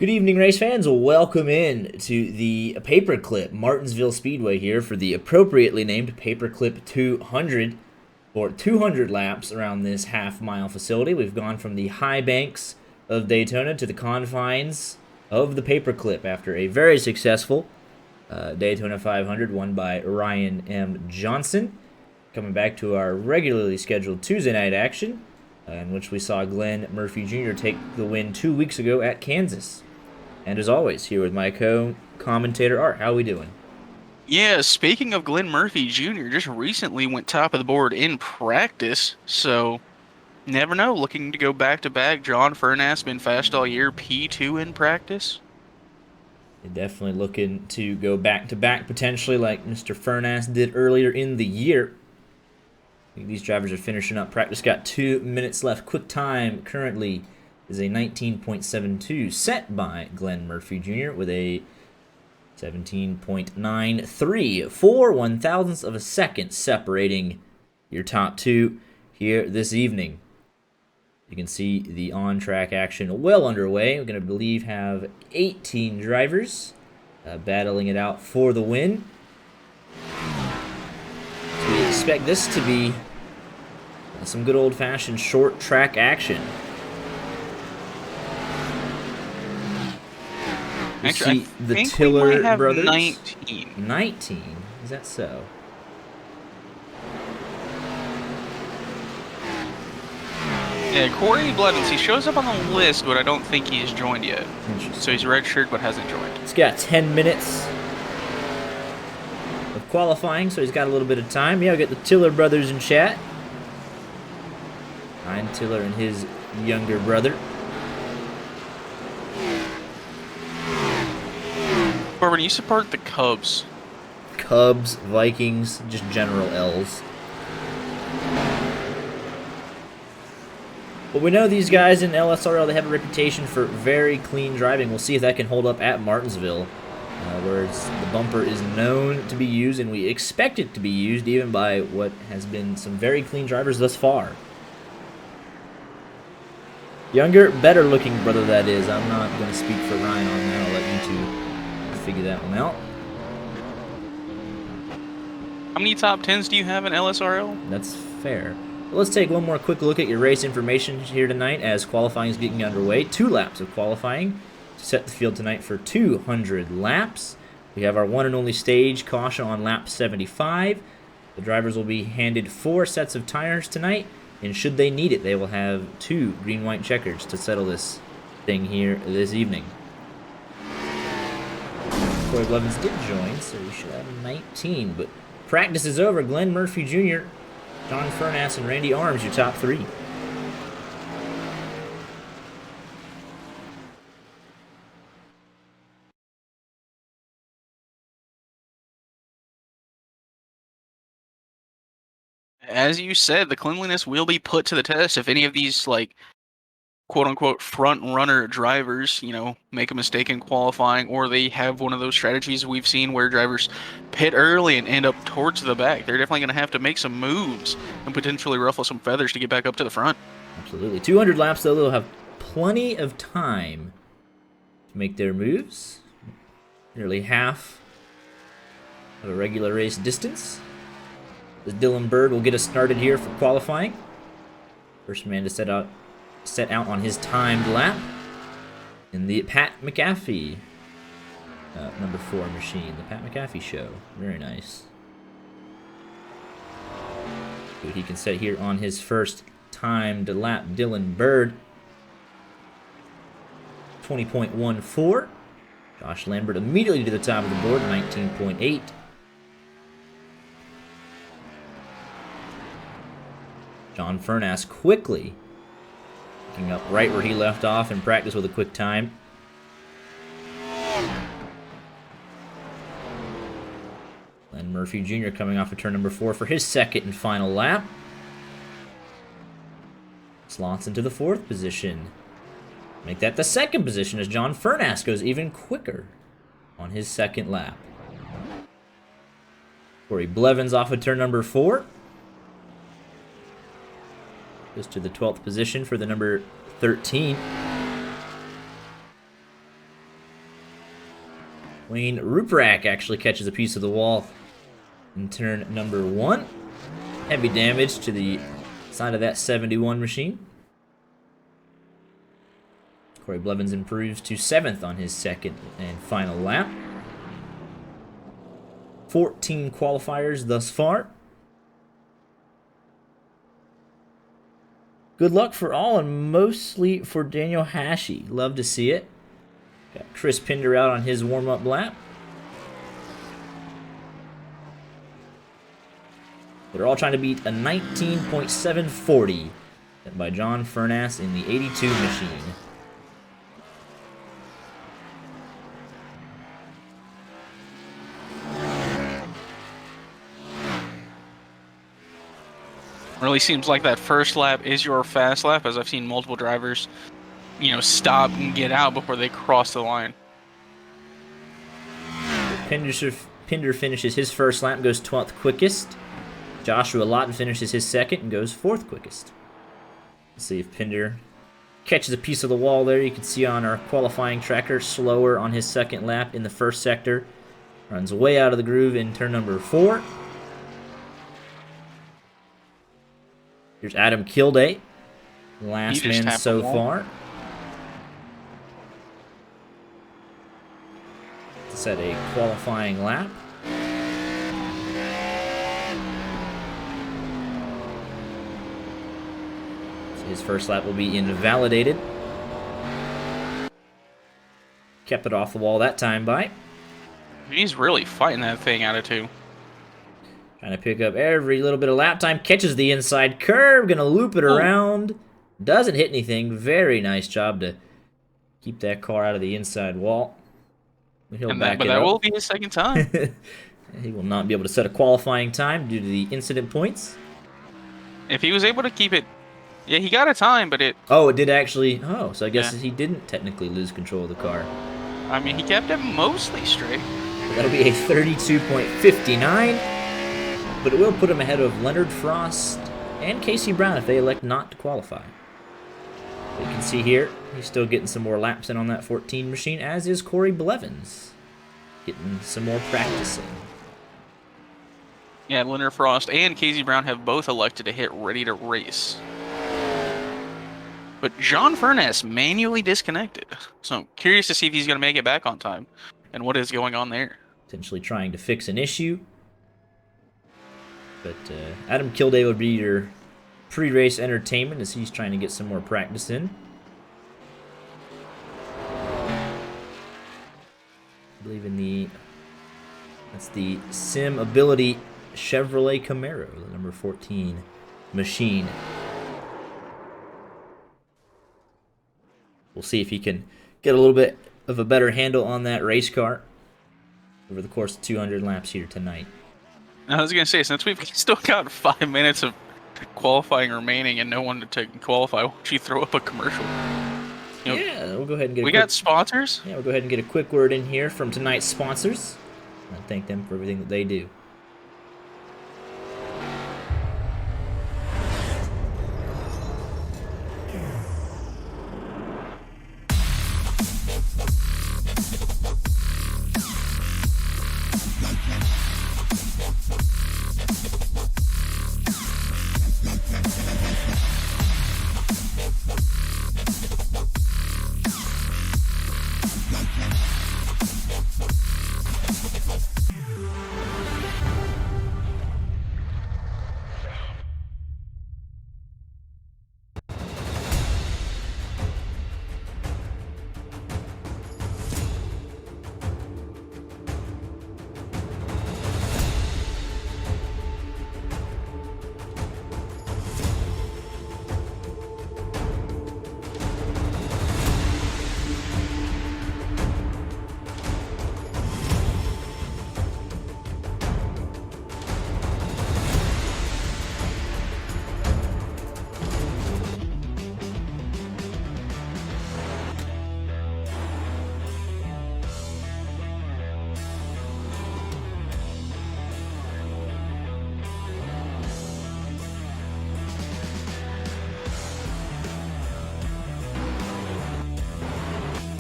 Good evening, race fans. Welcome in to the paperclip Martinsville Speedway here for the appropriately named paperclip 200 for 200 laps around this half-mile facility. We've gone from the high banks of Daytona to the confines of the paperclip after a very successful Daytona 500 won by Ryan M. Johnson. Coming back to our regularly scheduled Tuesday night action, in which we saw Glenn Murphy Jr. take the win 2 weeks ago at Kansas. And as always, here with my co-commentator, Art. How are we doing? Yeah, speaking of Glenn Murphy Jr., just recently went top of the board in practice, so never know. Looking to go back to back. John Furnass been fast all year, P2 in practice. Definitely looking to go back-to-back potentially like Mr. Furnass did earlier in the year. I think these drivers are finishing up practice. Got 2 minutes left. Quick time currently is a 19.72 set by Glenn Murphy Jr. with a 17.93, 4 one-thousandths of a second separating your top two here this evening. You can see the on-track action well underway. We're going to believe have 18 drivers battling it out for the win. So we expect this to be some good old-fashioned short track action. Actually, I think we might have brothers. 19. 19? Is that so? Yeah, Corey Blevins, he shows up on the list, but I don't think he's joined yet. So he's redshirt but hasn't joined. He's got 10 minutes of qualifying, so he's got a little bit of time. Yeah, we got the Tiller brothers in chat. Ryan Tiller and his younger brother. Corbin, you support the Cubs. Cubs, Vikings, just general L's. But we know these guys in LSRL, they have a reputation for very clean driving. We'll see if that can hold up at Martinsville, where the bumper is known to be used, and we expect it to be used even by what has been some very clean drivers thus far. Younger, better-looking brother, that is. I'm not going to speak for Ryan on that. I'll let you two figure that one out. How many top 10s do you have in LSRL? That's fair. Well, let's take one more quick look at your race information here tonight as qualifying is getting underway. 2 laps of qualifying to set the field tonight for 200 laps. We have our one and only stage caution on lap 75. The drivers will be handed 4 sets of tires tonight, and should they need it, they will have 2 green-white checkers to settle this thing here this evening. Corey Blevins did join, so we should have 19. But practice is over. Glenn Murphy Jr., John Furnass, and Randy Arms, your top 3. As you said, the cleanliness will be put to the test if any of these, like, quote-unquote front-runner drivers, make a mistake in qualifying, or they have one of those strategies we've seen where drivers pit early and end up towards the back. They're definitely going to have to make some moves and potentially ruffle some feathers to get back up to the front. Absolutely. 200 laps, though, they'll have plenty of time to make their moves. Nearly half of a regular race distance. As Dylan Bird will get us started here for qualifying. First man to set out on his timed lap in the Pat McAfee number 4 machine, the Pat McAfee show. Very nice. See what he can set here on his first timed lap. Dylan Bird, 20.14. Josh Lambert immediately to the top of the board, 19.8. John Furnass quickly picking up right where he left off in practice with a quick time. Glenn Murphy Jr. coming off of turn number 4 for his second and final lap. Slots into the 4th position. Make that the 2nd position as John Furnass goes even quicker on his 2nd lap. Corey Blevins off of turn number 4. Goes to the 12th position for the number 13. Wayne Ruprecht actually catches a piece of the wall in turn number 1. Heavy damage to the side of that 71 machine. Corey Blevins improves to 7th on his second and final lap. 14 qualifiers thus far. Good luck for all, and mostly for Daniel Hashey. Love to see it. Got Chris Pinder out on his warm-up lap. They're all trying to beat a 19.740 set by John Furnass in the 82 machine. Really seems like that first lap is your fast lap, as I've seen multiple drivers, stop and get out before they cross the line. Pinder finishes his first lap and goes 12th quickest. Joshua Lawton finishes his second and goes 4th quickest. Let's see if Pinder catches a piece of the wall there. You can see on our qualifying tracker, slower on his second lap in the first sector. Runs way out of the groove in turn number 4. Here's Adam Kilday, last man so far. To set a qualifying lap. So his first lap will be invalidated. Kept it off the wall that time by. He's really fighting that thing out of 2. Trying to pick up every little bit of lap time. Catches the inside curve. Gonna loop it around. Doesn't hit anything. Very nice job to keep that car out of the inside wall. He'll back it up. But that will be his second time. He will not be able to set a qualifying time due to the incident points. If he was able to keep it... Yeah, he got a time, but it... Oh, it did actually... Oh, so I guess he didn't technically lose control of the car. I mean, he kept it mostly straight. So that'll be a 32.59. But it will put him ahead of Leonard Frost and Casey Brown if they elect not to qualify. But you can see here, he's still getting some more laps in on that 14 machine, as is Corey Blevins. Getting some more practice in. Yeah, Leonard Frost and Casey Brown have both elected to hit ready to race. But John Furness manually disconnected. So I'm curious to see if he's going to make it back on time and what is going on there. Potentially trying to fix an issue. But Adam Kilday would be your pre-race entertainment as he's trying to get some more practice in. I believe that's the Sim Ability Chevrolet Camaro, the number 14 machine. We'll see if he can get a little bit of a better handle on that race car over the course of 200 laps here tonight. I was going to say, since we've still got 5 minutes of qualifying remaining and no one to qualify, why don't you throw up a commercial? Yeah, we'll go ahead and get got sponsors? Yeah, we'll go ahead and get a quick word in here from tonight's sponsors. I thank them for everything that they do.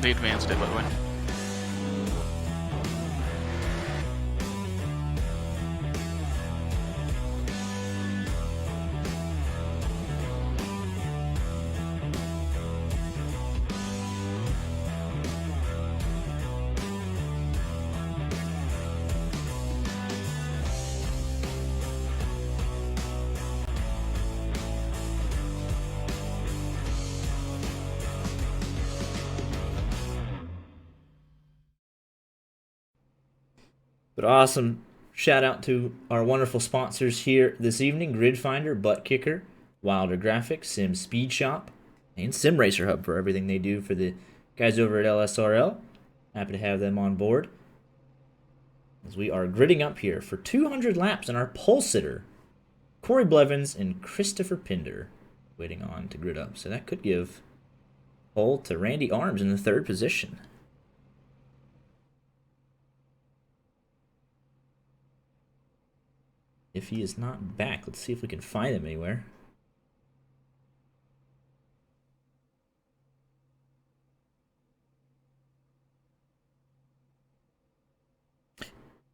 They advanced it, by the way. But awesome shout out to our wonderful sponsors here this evening: Grid Finder, Butt Kicker, Wilder Graphics, Sim Speed Shop, and Sim Racer Hub for everything they do for the guys over at LSRL. Happy to have them on board as we are gridding up here for 200 laps in our pole sitter, Corey Blevins and Christopher Pinder waiting on to grid up. So that could give pole to Randy Arms in the 3rd position. If he is not back, let's see if we can find him anywhere.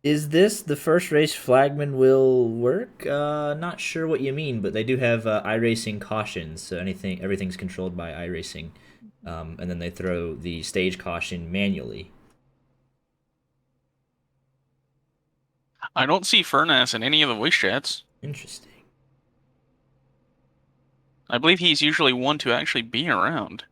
Is this the first race flagman will work? Not sure what you mean, but they do have iRacing cautions, so everything's controlled by iRacing, and then they throw the stage caution manually. I don't see Furnace in any of the voice chats. Interesting. I believe he's usually one to actually be around.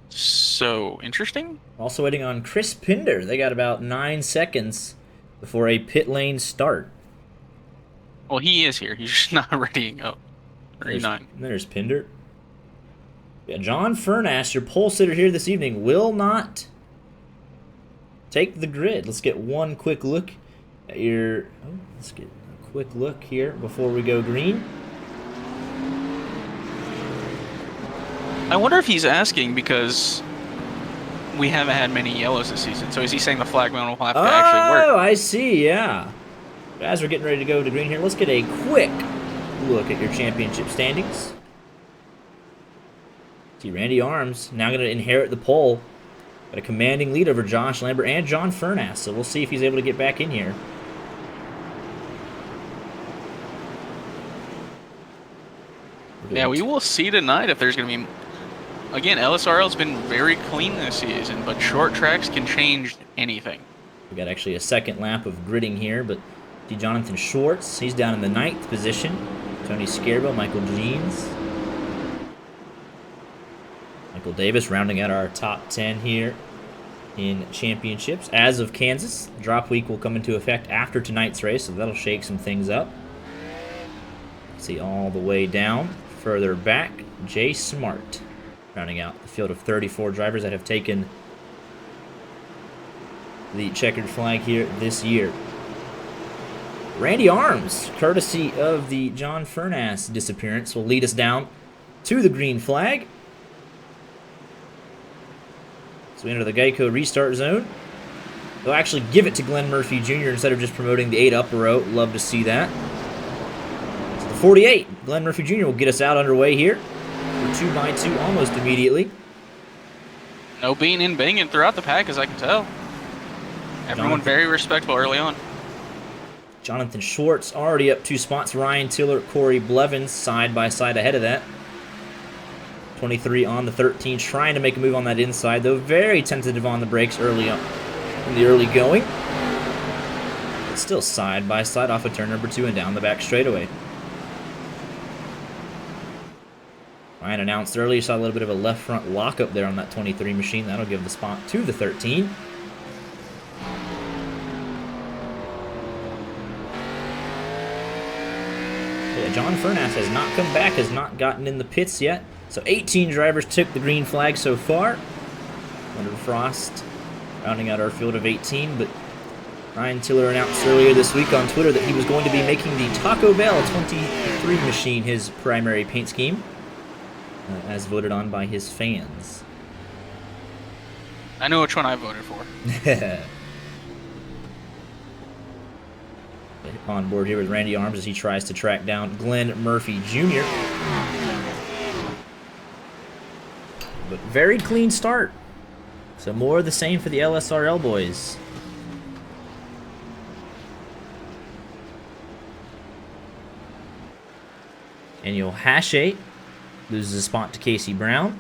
So, interesting. Also waiting on Chris Pinder. They got about 9 seconds before a pit lane start. Well, he is here. He's just not readying up. 39. There's Pinder. Yeah, John Furnace, your pole sitter here this evening, will not take the grid. Let's get one quick look at your... Oh, let's get a quick look here before we go green. I wonder if he's asking because we haven't had many yellows this season. So is he saying the flagman will have to actually work? Oh, I see, yeah. As we're getting ready to go to green here, let's get a quick look at your championship standings. See, Randy Arms now going to inherit the pole. Got a commanding lead over Josh Lambert and John Furnace, so we'll see if he's able to get back in here. Yeah, we will see tonight if there's going to be... Again, LSRL's been very clean this season, but short tracks can change anything. We got actually a second lap of gridding here, but see Jonathan Schwartz, he's down in the 9th position. Tony Scarbo, Michael Jeans. Michael Davis rounding out our top 10 here in championships. As of Kansas, drop week will come into effect after tonight's race, so that'll shake some things up. See all the way down, further back, Jay Smart, rounding out the field of 34 drivers that have taken the checkered flag here this year. Randy Arms, courtesy of the John Furnace disappearance, will lead us down to the green flag. So we enter the Geico restart zone. They'll actually give it to Glenn Murphy Jr. instead of just promoting the 8 upper row. Love to see that. So the 48, Glenn Murphy Jr. will get us out underway here. We're 2x2 almost immediately. No being in banging throughout the pack, as I can tell. Everyone very respectful early on. Jonathan Schwartz already up 2 spots. Ryan Tiller, Corey Blevins side by side ahead of that. 23 on the 13, trying to make a move on that inside, though very tentative on the brakes early on in the early going. But still side by side off of turn number 2 and down the back straightaway. Ryan announced earlier, saw a little bit of a left front lockup there on that 23 machine. That'll give the spot to the 13. Yeah, John Furnace has not come back, has not gotten in the pits yet. So 18 drivers took the green flag so far. Leonard Frost rounding out our field of 18, but Ryan Tiller announced earlier this week on Twitter that he was going to be making the Taco Bell 23 machine his primary paint scheme, as voted on by his fans. I know which one I voted for. On board here with Randy Arms as he tries to track down Glenn Murphy Jr. But very clean start. So more of the same for the LSRL boys. Daniel Hachey loses a spot to Casey Brown.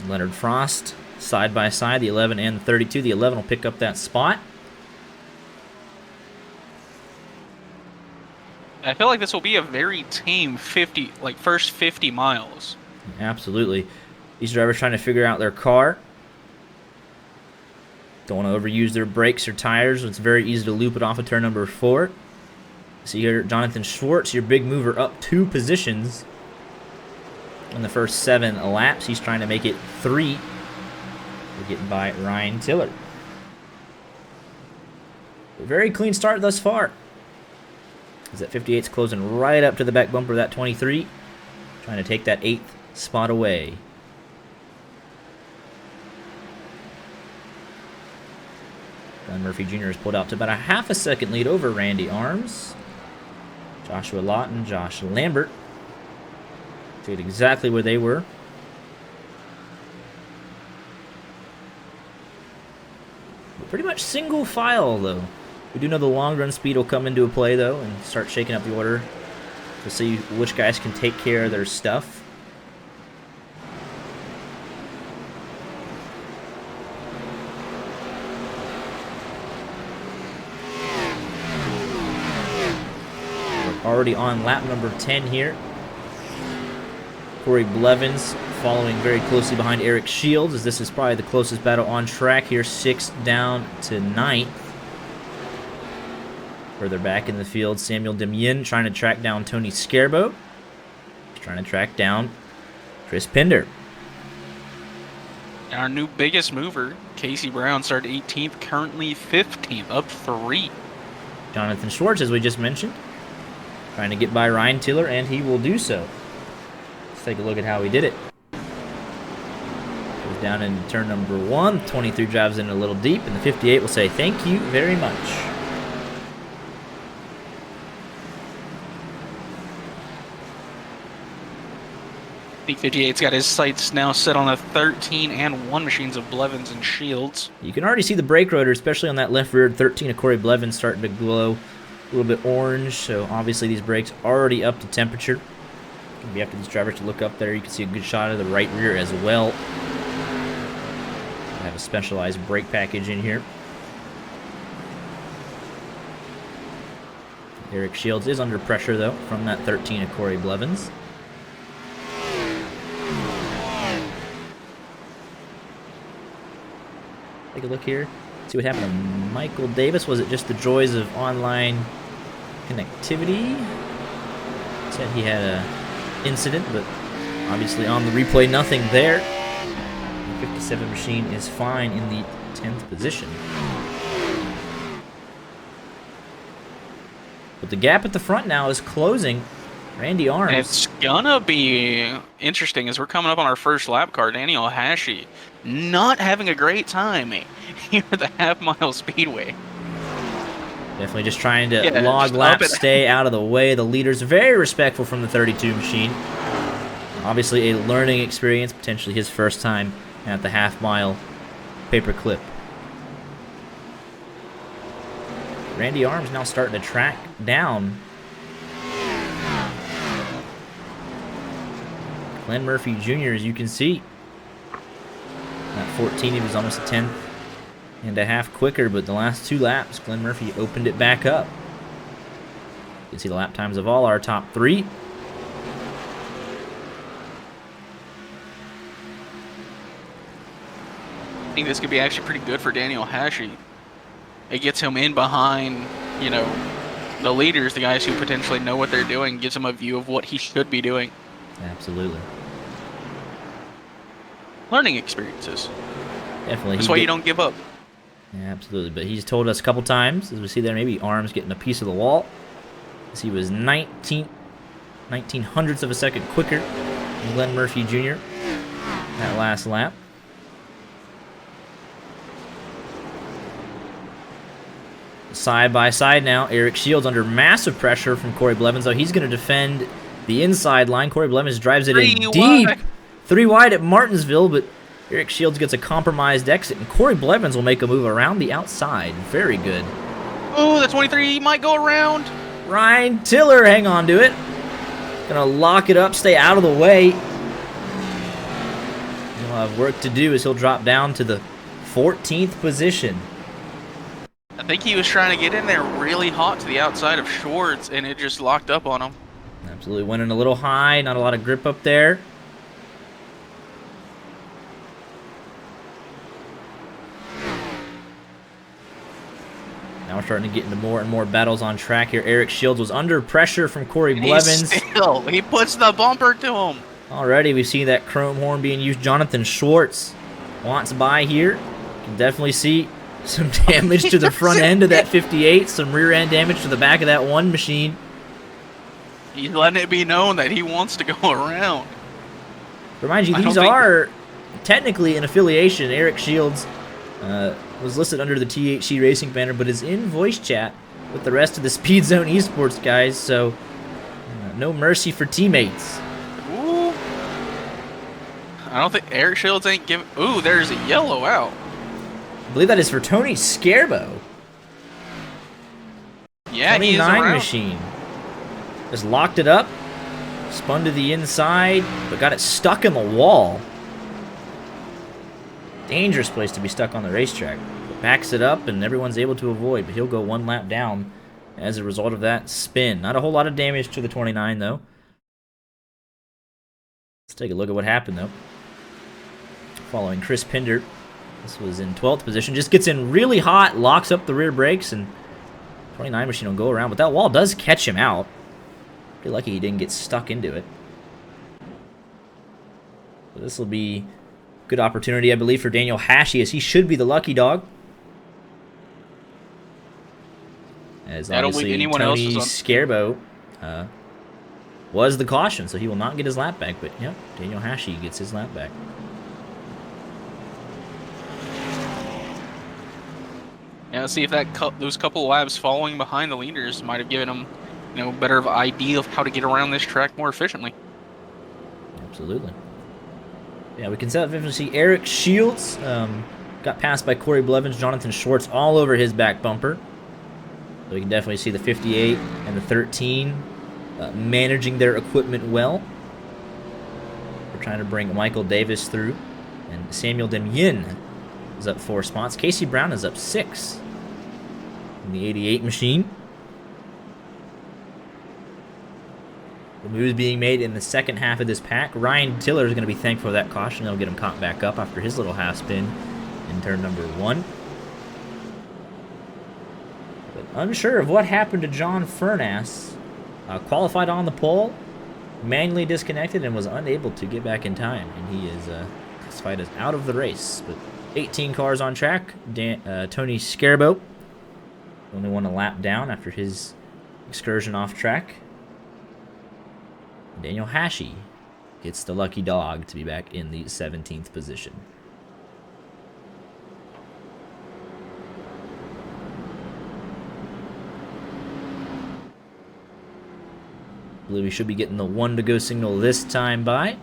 Leonard Frost side by side, the 11 and the 32. The 11 will pick up that spot. I feel like this will be a very tame 50, like first 50 miles. Absolutely. These drivers trying to figure out their car. Don't want to overuse their brakes or tires. It's very easy to loop it off of turn number 4. See here, Jonathan Schwartz, your big mover, up 2 positions in the first 7 laps. He's trying to make it 3. We're getting by Ryan Tiller. A very clean start thus far. As that 58's closing right up to the back bumper of that 23. Trying to take that 8th spot away. Glenn Murphy Jr. has pulled out to about a half a second lead over Randy Arms. Joshua Lawton, Josh Lambert. Stayed exactly where they were. Pretty much single file, though. We do know the long run speed will come into play, though, and start shaking up the order to see which guys can take care of their stuff. Already on lap number 10 here. Corey Blevins following very closely behind Eric Shields, as this is probably the closest battle on track here. 6th down to 9th. Further back in the field, Samuel Demien trying to track down Tony Scarbo. He's trying to track down Chris Pinder. Our new biggest mover, Casey Brown, started 18th, currently 15th, up 3. Jonathan Schwartz, as we just mentioned, trying to get by Ryan Tiller, and he will do so. Let's take a look at how he did it. Goes down in turn number 1. 23 drives in a little deep, and the 58 will say thank you very much. I think 58's got his sights now set on a 13 and 1 machines of Blevins and Shields. You can already see the brake rotor, especially on that left rear 13 of Corey Blevins, starting to glow a little bit orange, so obviously these brakes already up to temperature. Gonna be up to these drivers to look up there. You can see a good shot of the right rear as well. I have a specialized brake package in here. Eric Shields is under pressure, though, from that 13 of Corey Blevins. Take a look here. See what happened to Michael Davis. Was it just the joys of online connectivity? Said he had a incident, but obviously on the replay, nothing there. The 57 machine is fine in the 10th position. But the gap at the front now is closing. Randy Arms. And it's gonna be interesting as we're coming up on our first lap car. Daniel Hashi not having a great time here at the half-mile speedway. Definitely just trying to log laps, stay out of the way. The leader's very respectful from the 32 machine. Obviously a learning experience, potentially his first time at the half-mile paperclip. Randy Arms now starting to track down Glenn Murphy Jr., as you can see. At 14, he was almost a 10th and a half quicker, but the last 2 laps, Glenn Murphy opened it back up. You can see the lap times of all our top 3. I think this could be actually pretty good for Daniel Hashi. It gets him in behind, you know, the leaders, the guys who potentially know what they're doing, gives him a view of what he should be doing. Absolutely. Learning experiences. Definitely. That's why you don't give up. Yeah, absolutely. But he's told us a couple times, as we see there, maybe Arms getting a piece of the wall, as he was 19 hundredths of a second quicker than Glenn Murphy Jr. that last lap. Side by side now, Eric Shields under massive pressure from Corey Blevins, though he's going to defend the inside line. Corey Blevins drives it in deep. 3 wide at Martinsville, but Eric Shields gets a compromised exit, and Corey Blevins will make a move around the outside. Very good. Oh, the 23 might go around. Ryan Tiller, hang on to it. Gonna lock it up, stay out of the way. He'll have work to do as he'll drop down to the 14th position. I think he was trying to get in there really hot to the outside of Schwartz, and it just locked up on him. Absolutely went in a little high, not a lot of grip up there. Now we're starting to get into more and more battles on track here. Eric Shields was under pressure from Corey Blevins. He puts the bumper to him. Already, we see that chrome horn being used. Jonathan Schwartz wants by here. You can definitely see some damage to the front end of that 58. Some rear end damage to the back of that one machine. He's letting it be known that he wants to go around. Remind you, these are technically an affiliation. Eric Shields was listed under the THC Racing banner, but is in voice chat with the rest of the Speed Zone Esports guys, so no mercy for teammates. Ooh. I don't think Eric Shields ain't giving... Ooh, there's a yellow out. I believe that is for Tony Scarbo. Yeah, he is around. Machine. Just locked it up, spun to the inside, but got it stuck in the wall. Dangerous place to be stuck on the racetrack. Backs it up, and everyone's able to avoid, but he'll go one lap down as a result of that spin. Not a whole lot of damage to the 29, though. Let's take a look at what happened, though. Following Chris Pinder. This was in 12th position. Just gets in really hot, locks up the rear brakes, and 29 machine will go around. But that wall does catch him out. Pretty lucky he didn't get stuck into it. So this will be a good opportunity, I believe, for Daniel Hashey, as he should be the lucky dog. As obviously Tony Scarbo was the caution, so he will not get his lap back. But yeah, Daniel Hashey gets his lap back. Yeah, let's see if that those couple laps following behind the leaders might have given him, better of an idea of how to get around this track more efficiently. Absolutely. Yeah, we can definitely see Eric Shields got passed by Corey Blevins, Jonathan Schwartz all over his back bumper. So we can definitely see the 58 and the 13 managing their equipment well. We're trying to bring Michael Davis through, and Samuel Demien is up 4 spots. Casey Brown is up 6 in the 88 machine. The moves being made in the second half of this pack. Ryan Tiller is going to be thankful for that caution. They'll get him caught back up after his little half spin in turn number 1. But unsure of what happened to John Furnass. Qualified on the pole, manually disconnected, and was unable to get back in time. And he is classified as out of the race. But 18 cars on track. Tony Scarbo only won a lap down after his excursion off track. Daniel Hashey gets the lucky dog to be back in the 17th position. I believe we should be getting the 1 to go signal this time by.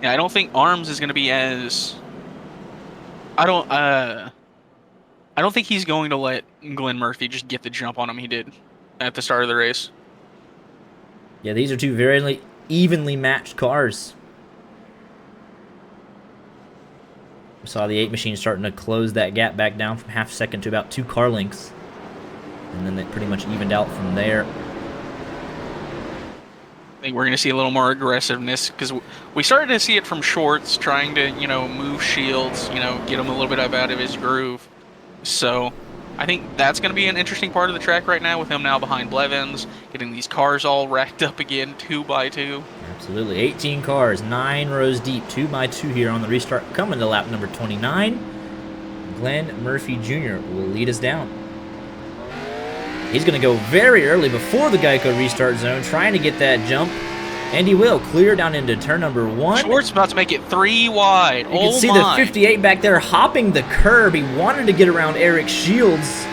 Yeah, I don't think Arms is going to be as... I don't think he's going to let Glenn Murphy just get the jump on him he did at the start of the race. Yeah, these are two very evenly matched cars. We saw the 8 machine starting to close that gap back down from half second to about 2 car lengths. And then they pretty much evened out from there. I think we're going to see a little more aggressiveness, because we started to see it from Schwartz trying to, move Shields, get him a little bit out of his groove. So I think that's going to be an interesting part of the track right now, with him now behind Blevins, getting these cars all racked up again, 2 by 2. Absolutely. 18 cars, 9 rows deep, 2 by 2 here on the restart, coming to lap number 29. Glenn Murphy Jr. will lead us down. He's going to go very early before the Geico restart zone, trying to get that jump. And he will clear down into turn number 1. Schwartz about to make it 3 wide. You can see the 58 back there hopping the curb. He wanted to get around Eric Shields.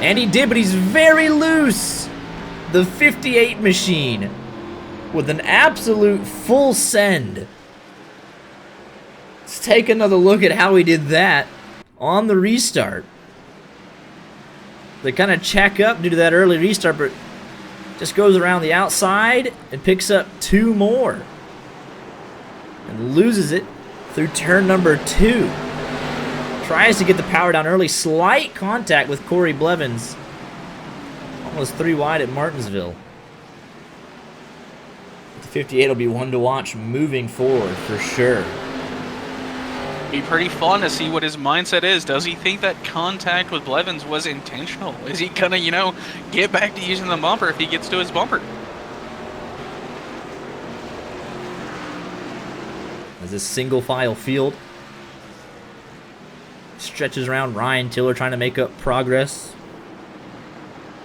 And he did, but he's very loose. The 58 machine with an absolute full send. Let's take another look at how he did that on the restart. They kind of check up due to that early restart, but just goes around the outside and picks up 2 more. And loses it through turn number 2. Tries to get the power down early. Slight contact with Corey Blevins. Almost 3 wide at Martinsville. The 58 will be one to watch moving forward for sure. Be pretty fun to see what his mindset is. Does he think that contact with Blevins was intentional? Is he gonna, get back to using the bumper if he gets to his bumper? As this single file field stretches around, Ryan Tiller trying to make up progress.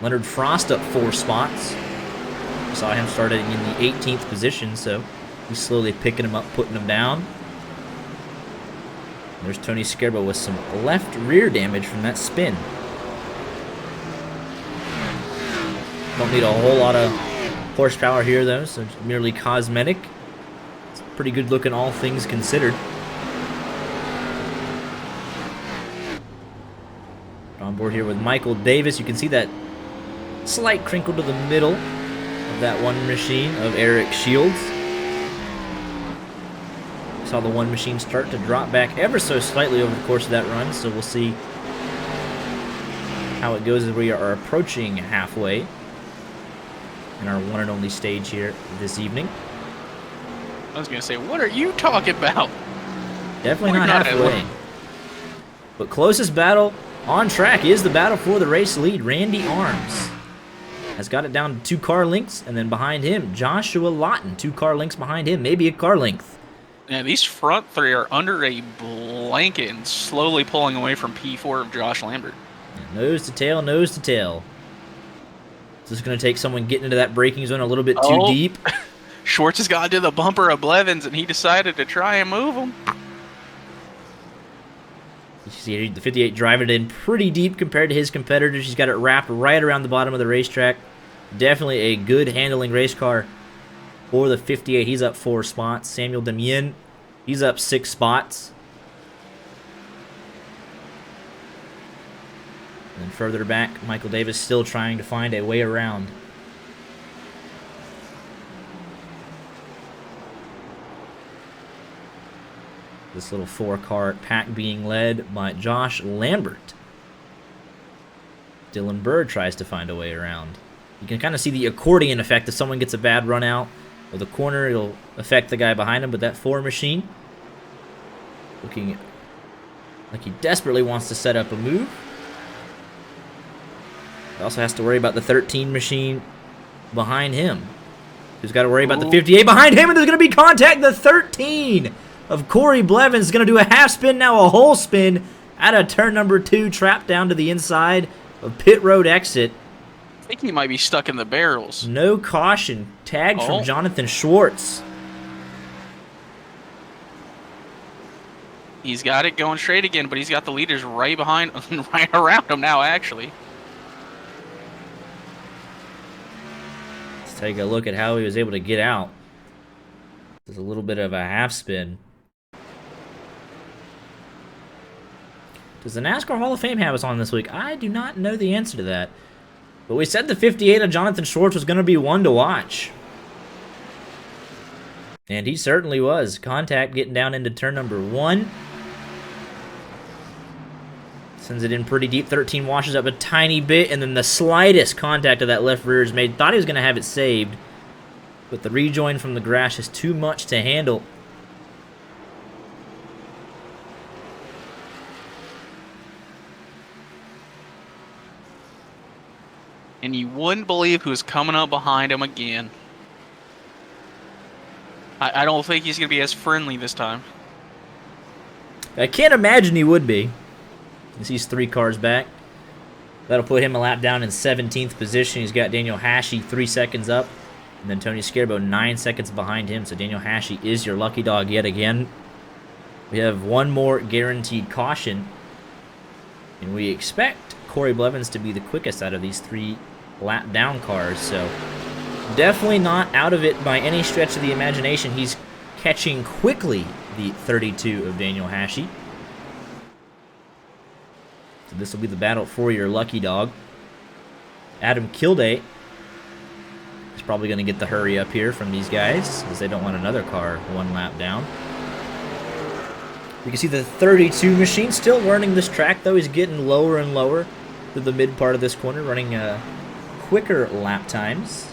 Leonard Frost up 4 spots. We saw him starting in the 18th position, so he's slowly picking him up, putting him down. There's Tony Scarbo with some left rear damage from that spin. Don't need a whole lot of horsepower here, though, so it's merely cosmetic. It's pretty good looking, all things considered. On board here with Michael Davis. You can see that slight crinkle to the middle of that one machine of Eric Shields. Saw the one machine start to drop back ever so slightly over the course of that run, so we'll see how it goes as we are approaching halfway in our one and only stage here this evening. I was going to say, what are you talking about? Definitely not halfway. But closest battle on track is the battle for the race lead. Randy Arms has got it down to 2 car lengths, and then behind him, Joshua Lawton, 2 car lengths behind him, maybe a car length. Yeah, these front 3 are under a blanket and slowly pulling away from P4 of Josh Lambert. Yeah, nose to tail, nose to tail. Is this going to take someone getting into that braking zone a little bit too deep? Schwartz has got to the bumper of Blevins, and he decided to try and move him. You see the 58 driving it in pretty deep compared to his competitors. He's got it wrapped right around the bottom of the racetrack. Definitely a good handling race car for the 58. He's up 4 spots. Samuel Demien, he's up 6 spots. And further back, Michael Davis still trying to find a way around. This little 4-car pack being led by Josh Lambert. Dylan Bird tries to find a way around. You can kind of see the accordion effect. If someone gets a bad run out of the corner, it'll affect the guy behind him. But that 4 machine, looking like he desperately wants to set up a move. He also has to worry about the 13 machine behind him. He's got to worry about the 58 behind him, and there's going to be contact. The 13 of Corey Blevins is going to do a half spin, now a whole spin out of turn number 2, trapped down to the inside of pit road exit. I think he might be stuck in the barrels. No caution. Tagged from Jonathan Schwartz. He's got it going straight again, but he's got the leaders right behind, right around him now, actually. Let's take a look at how he was able to get out. There's a little bit of a half spin. Does the NASCAR Hall of Fame have us on this week? I do not know the answer to that. But we said the 58 of Jonathan Schwartz was going to be one to watch. And he certainly was. Contact getting down into turn number 1. Sends it in pretty deep. 13 washes up a tiny bit, and then the slightest contact of that left rear is made. Thought he was going to have it saved, but the rejoin from the grass is too much to handle. And you wouldn't believe who's coming up behind him again. I don't think he's going to be as friendly this time. I can't imagine he would be. He's 3 cars back. That'll put him a lap down in 17th position. He's got Daniel Hashey 3 seconds up. And then Tony Scarbo 9 seconds behind him. So Daniel Hashey is your lucky dog yet again. We have one more guaranteed caution. And we expect Corey Blevins to be the quickest out of these 3 lap down cars. So definitely not out of it by any stretch of the imagination. He's catching quickly the 32 of Daniel Hashey. So this will be the battle for your lucky dog. Adam Kilday is probably going to get the hurry up here from these guys, as they don't want another car 1 lap down. You can see the 32 machine still learning this track, though. He's getting lower and lower to the mid part of this corner, running quicker lap times.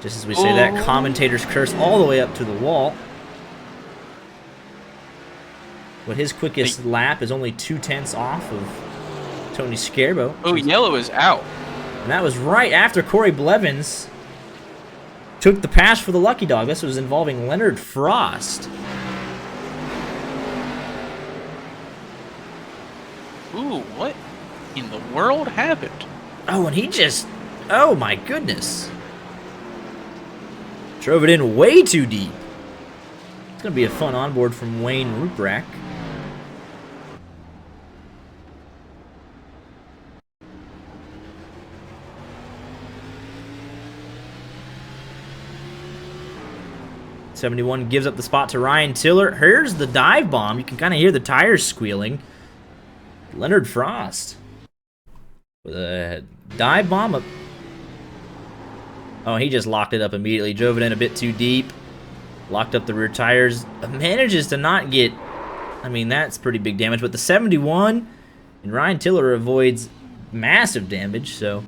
Just as we say that, commentator's curse all the way up to the wall. But his quickest lap is only 2/10 off of Tony Scarbo. Oh, yellow is out. And that was right after Corey Blevins took the pass for the lucky dog. This was involving Leonard Frost. Ooh, what in the world happened? Oh, and he just... Oh, my goodness. Drove it in way too deep. It's going to be a fun onboard from Wayne Ruprecht. '71 gives up the spot to Ryan Tiller. Here's the dive bomb. You can kind of hear the tires squealing. Leonard Frost with a dive bomb up. Oh, he just locked it up immediately. Drove it in a bit too deep. Locked up the rear tires. Manages to not get... I mean, that's pretty big damage. But the 71 and Ryan Tiller avoids massive damage, so...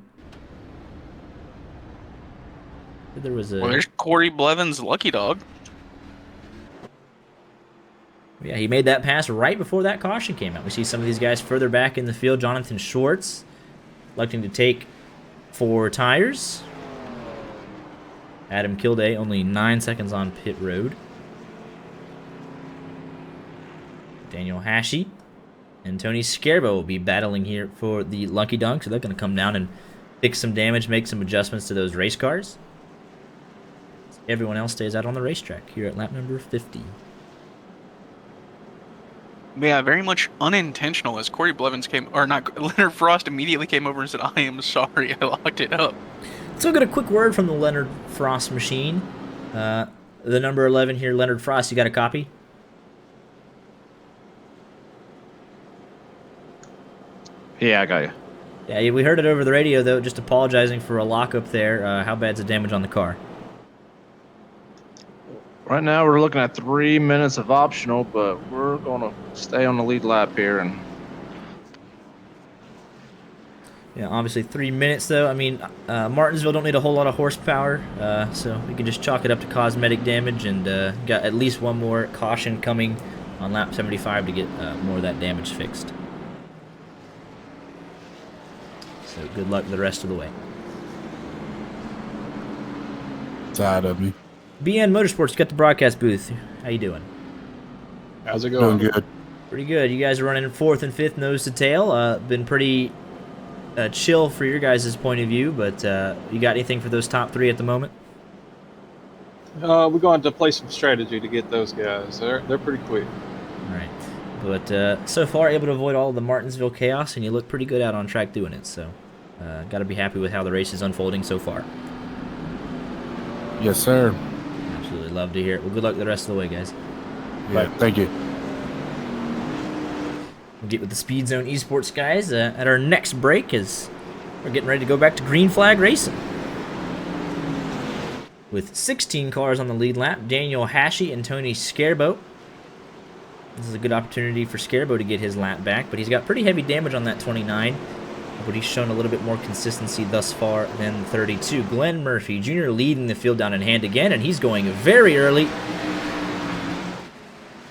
There was a... Well, there's Corey Blevins' lucky dog. Yeah, he made that pass right before that caution came out. We see some of these guys further back in the field. Jonathan Schwartz electing to take 4 tires. Adam Kilday only 9 seconds on pit road. Daniel Hashi and Tony Scarbo will be battling here for the lucky dunk. So they're going to come down and fix some damage, make some adjustments to those race cars. Everyone else stays out on the racetrack here at lap number 50. Yeah, very much unintentional as Corey Blevins came, or not, Leonard Frost immediately came over and said, I am sorry, I locked it up. Let's look at a quick word from the Leonard Frost machine. The number 11 here, Leonard Frost, you got a copy? Yeah, I got you. Yeah, we heard it over the radio, though, just apologizing for a lockup there. How bad's the damage on the car? Right now we're looking at 3 minutes of optional, but we're going to stay on the lead lap here. And yeah, obviously 3 minutes, though. I mean, Martinsville don't need a whole lot of horsepower, so we can just chalk it up to cosmetic damage, and got at least one more caution coming on lap 75 to get more of that damage fixed. So good luck the rest of the way. Side of me. BN Motorsports, got the broadcast booth. How you doing? How's it going? Doing good. Pretty good. You guys are running 4th and 5th nose to tail. Been pretty chill for your guys' point of view, but you got anything for those top 3 at the moment? We're going to play some strategy to get those guys. They're pretty quick. All right. But so far, able to avoid all of the Martinsville chaos, and you look pretty good out on track doing it. So got to be happy with how the race is unfolding so far. Yes, sir. Absolutely love to hear it. Well, good luck the rest of the way, guys. Yeah, thank you. We'll get with the Speed Zone Esports guys at our next break as we're getting ready to go back to green flag racing. With 16 cars on the lead lap, Daniel Hashi and Tony Scarbo. This is a good opportunity for Scarbo to get his lap back, but he's got pretty heavy damage on that 29. But he's shown a little bit more consistency thus far than 32. Glenn Murphy Jr. leading the field down in hand again, and he's going very early.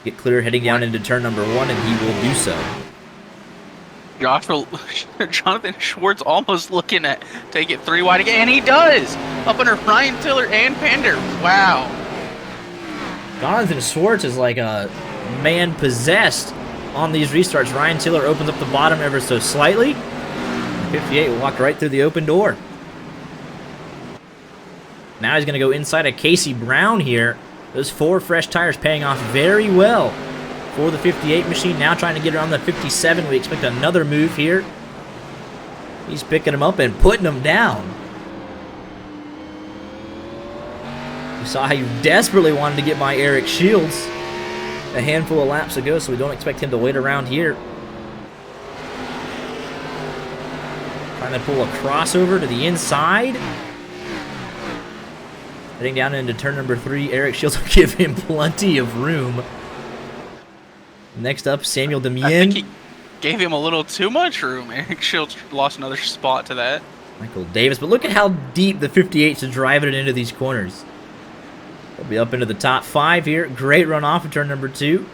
Get clear heading down into turn number 1, and he will do so. Jonathan Schwartz almost looking at take it 3 wide again, and he does! Up under Ryan Tiller and Pender. Wow. Jonathan Schwartz is like a man possessed on these restarts. Ryan Tiller opens up the bottom ever so slightly. 58 will walk right through the open door. Now he's going to go inside of Casey Brown here. Those 4 fresh tires paying off very well for the 58 machine. Now trying to get around the 57. We expect another move here. He's picking him up and putting him down. We saw how he desperately wanted to get by Eric Shields a handful of laps ago, so we don't expect him to wait around here. Trying to pull a crossover to the inside. Heading down into turn number 3, Eric Shields will give him plenty of room. Next up, Samuel Demien. I think he gave him a little too much room. Eric Shields lost another spot to that. Michael Davis, but look at how deep the 58s are driving it into these corners. They'll be up into the top 5 here. Great run off of turn number 2.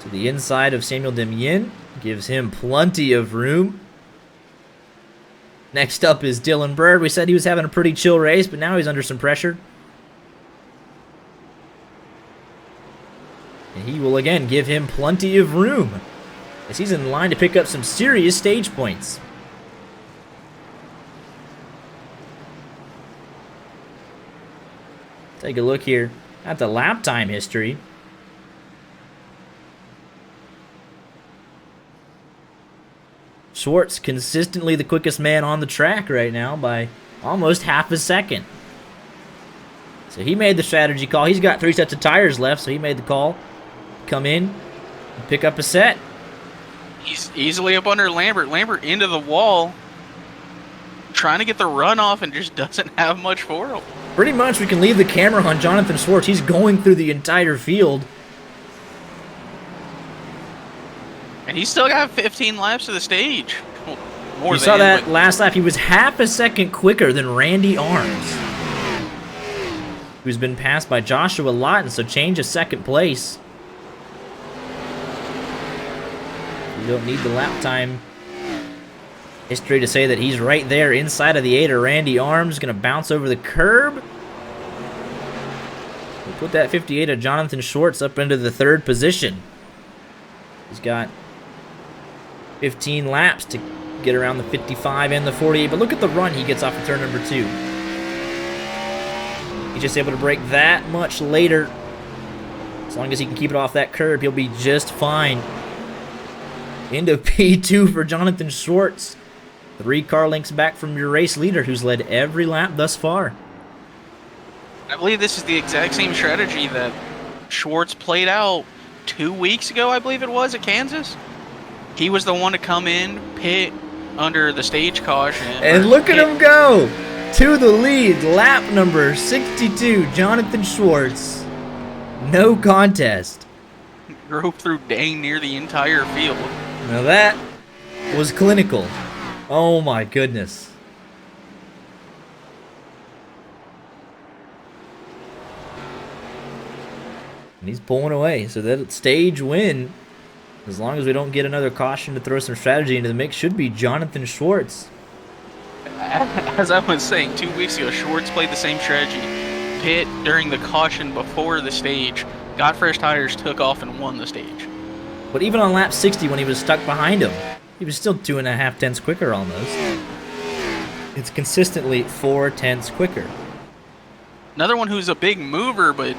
to the inside of Samuel Demien. Gives him plenty of room. Next up is Dylan Bird. We said he was having a pretty chill race, but now he's under some pressure. And he will again give him plenty of room, as he's in line to pick up some serious stage points. Take a look here at the lap time history. Schwartz consistently the quickest man on the track right now by almost half a second. So he made the strategy call. He's got 3 sets of tires left, so he made the call. Come in and pick up a set. He's easily up under Lambert. Lambert into the wall, trying to get the run off and just doesn't have much for him. Pretty much we can leave the camera on Jonathan Schwartz. He's going through the entire field. And he's still got 15 laps to the stage. Well, more You than, saw that but last lap. He was half a second quicker than Randy Arms, who's been passed by Joshua Lawton, so change of second place. You don't need the lap time history to say that he's right there inside of the 8 of Randy Arms. Going to bounce over the curb. We'll put that 58 of Jonathan Schwartz up into the 3rd position. He's got 15 laps to get around the 55 and the 48, but look at the run he gets off of turn number 2. He's just able to brake that much later. As long as he can keep it off that curb, he'll be just fine. Into P2 for Jonathan Schwartz. 3 car lengths back from your race leader, who's led every lap thus far. I believe this is the exact same strategy that Schwartz played out 2 weeks ago, I believe it was, at Kansas. He was the one to come in, pit under the stage caution. And look at him go! To the lead, lap number 62, Jonathan Schwartz. No contest. Drove through dang near the entire field. Now that was clinical. Oh my goodness. And he's pulling away, so that stage win, as long as we don't get another caution to throw some strategy into the mix, should be Jonathan Schwartz. As I was saying 2 weeks ago, Schwartz played the same strategy. Pit during the caution before the stage, got fresh tires, took off, and won the stage. But even on lap 60 when he was stuck behind him, he was still 2.5 tenths quicker almost. It's consistently 4 tenths quicker. Another one who's a big mover, but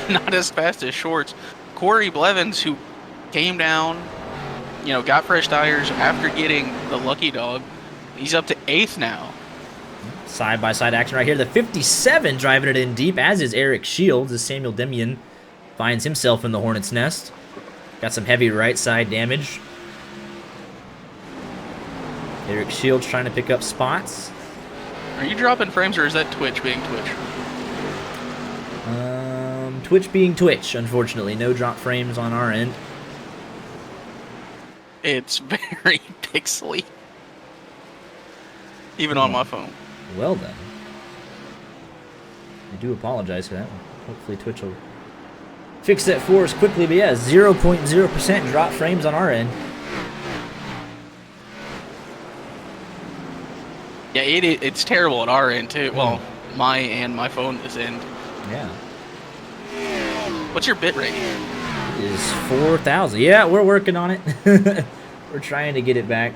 not as fast as Schwartz, Corey Blevins, who came down, you know, got fresh tires after getting the lucky dog. He's up to 8th now. Side-by-side action right here. The 57 driving it in deep, as is Eric Shields, as Samuel Demien finds himself in the Hornet's nest. Got some heavy right side damage. Eric Shields trying to pick up spots. Are you dropping frames, or is that Twitch being Twitch? Twitch being Twitch, unfortunately. No drop frames on our end. It's very pixely. Even on my phone. Well then. I do apologize for that one. Hopefully Twitch will fix that for us quickly. But yeah, 0.0% drop frames on our end. Yeah, it's terrible at our end too. Well, my phone's end. Yeah. What's your bit rate? It is 4,000. Yeah, we're working on it. We're trying to get it back.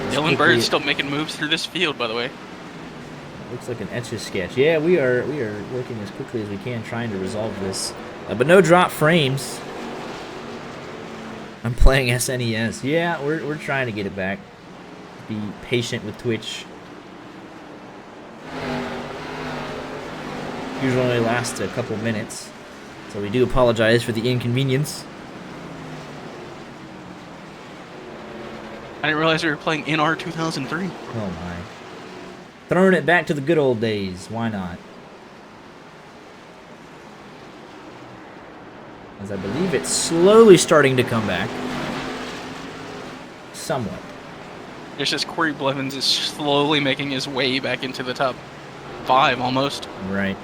Dylan Bird's still making moves through this field, by the way. Looks like an Etch-a-Sketch. Yeah, we are working as quickly as we can, trying to resolve this. But no drop frames. I'm playing SNES. Yeah, we're trying to get it back. Be patient with Twitch. Usually only lasts a couple minutes, so we do apologize for the inconvenience. I didn't realize we were playing NR 2003. Oh my. Throwing it back to the good old days. Why not? As I believe it's slowly starting to come back. Somewhat. It's just Corey Blevins is slowly making his way back into the top 5 almost. Right.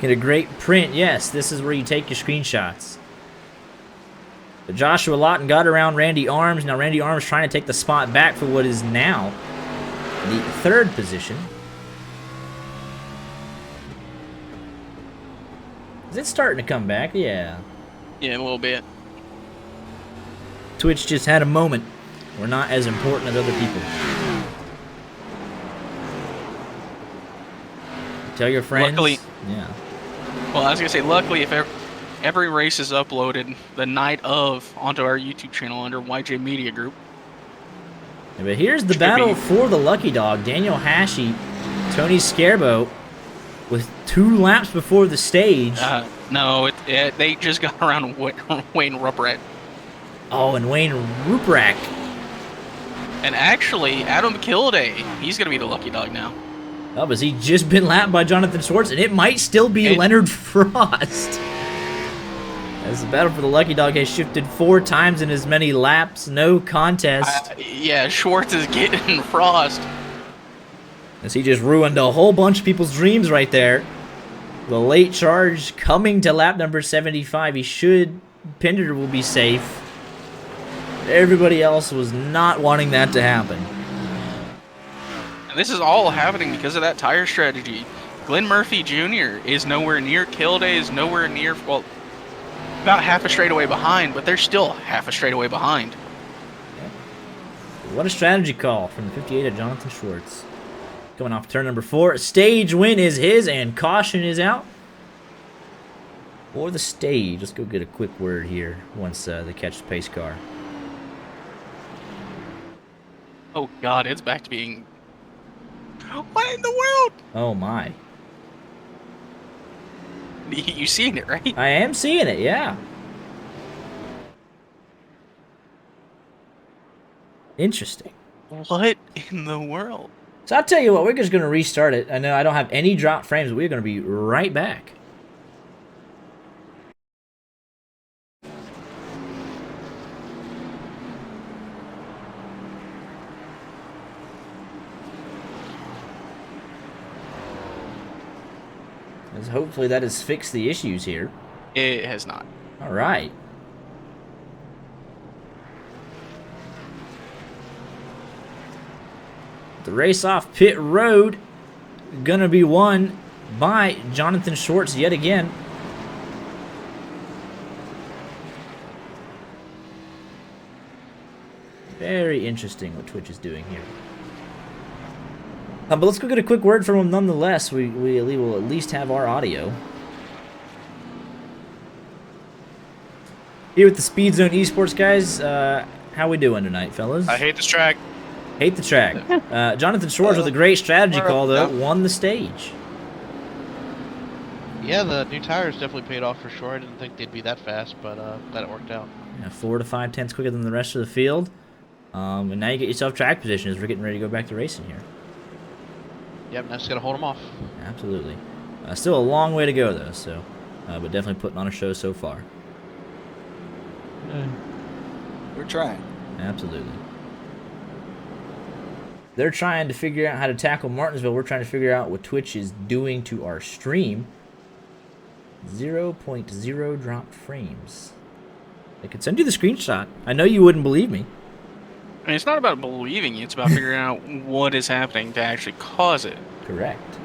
Get a great print. Yes, this is where you take your screenshots. But Joshua Lawton got around Randy Arms. Now Randy Arms trying to take the spot back for what is now the 3rd position. Is it starting to come back? Yeah. Yeah, a little bit. Twitch just had a moment. We're not as important as other people. Tell your friends. Luckily, yeah. Well, I was gonna say, luckily, if every race is uploaded the night of onto our YouTube channel under YJ Media Group. Yeah, but here's the battle for the Lucky Dog. Daniel Hashi, Tony Scarbo, with 2 laps before the stage. No, they just got around Wayne Ruppert. Oh, and Wayne Ruppert. And actually, Adam Kilday, he's gonna be the Lucky Dog now. Oh, but he just been lapped by Jonathan Schwartz, and it might still be Leonard Frost. As the battle for the Lucky Dog has shifted 4 times in as many laps, no contest. Yeah, Schwartz is getting Frost. As he just ruined a whole bunch of people's dreams right there. The late charge coming to lap number 75. Pinder will be safe. Everybody else was not wanting that to happen. And this is all happening because of that tire strategy. Glenn Murphy Jr. is nowhere near. Kilday is nowhere near. Well, about half a straightaway behind, but they're still half a straightaway behind. What a strategy call from the 58 of Jonathan Schwartz. Coming off turn number 4. Stage win is his, and caution is out for the stage. Let's go get a quick word here once they catch the pace car. Oh, God, it's back to being... What in the world? Oh, my. You seen it, right? I am seeing it, yeah. Interesting. What in the world? So I'll tell you what, we're just going to restart it. I know I don't have any drop frames, but we're going to be right back. As hopefully that has fixed the issues here. It has not. All right. The race off pit road gonna be won by Jonathan Schwartz yet again. Very interesting what Twitch is doing here. But let's go get a quick word from him nonetheless. We will at least have our audio. Here with the Speed Zone Esports guys, how we doing tonight, fellas? I hate this track. Hate the track. Jonathan Schwartz with a great strategy call, though, won the stage. Yeah, the new tires definitely paid off for sure. I didn't think they'd be that fast, but glad it worked out. Yeah, 4 to 5 tenths quicker than the rest of the field. And now you get yourself track position as we're getting ready to go back to racing here. Yep, now just gotta hold them off. Absolutely. Still a long way to go, though, so, but definitely putting on a show so far. We're trying. Absolutely. They're trying to figure out how to tackle Martinsville. We're trying to figure out what Twitch is doing to our stream. 0.0 drop frames. I could send you the screenshot. I know you wouldn't believe me. I mean, it's not about believing you. It's about figuring out what is happening to actually cause it. Correct.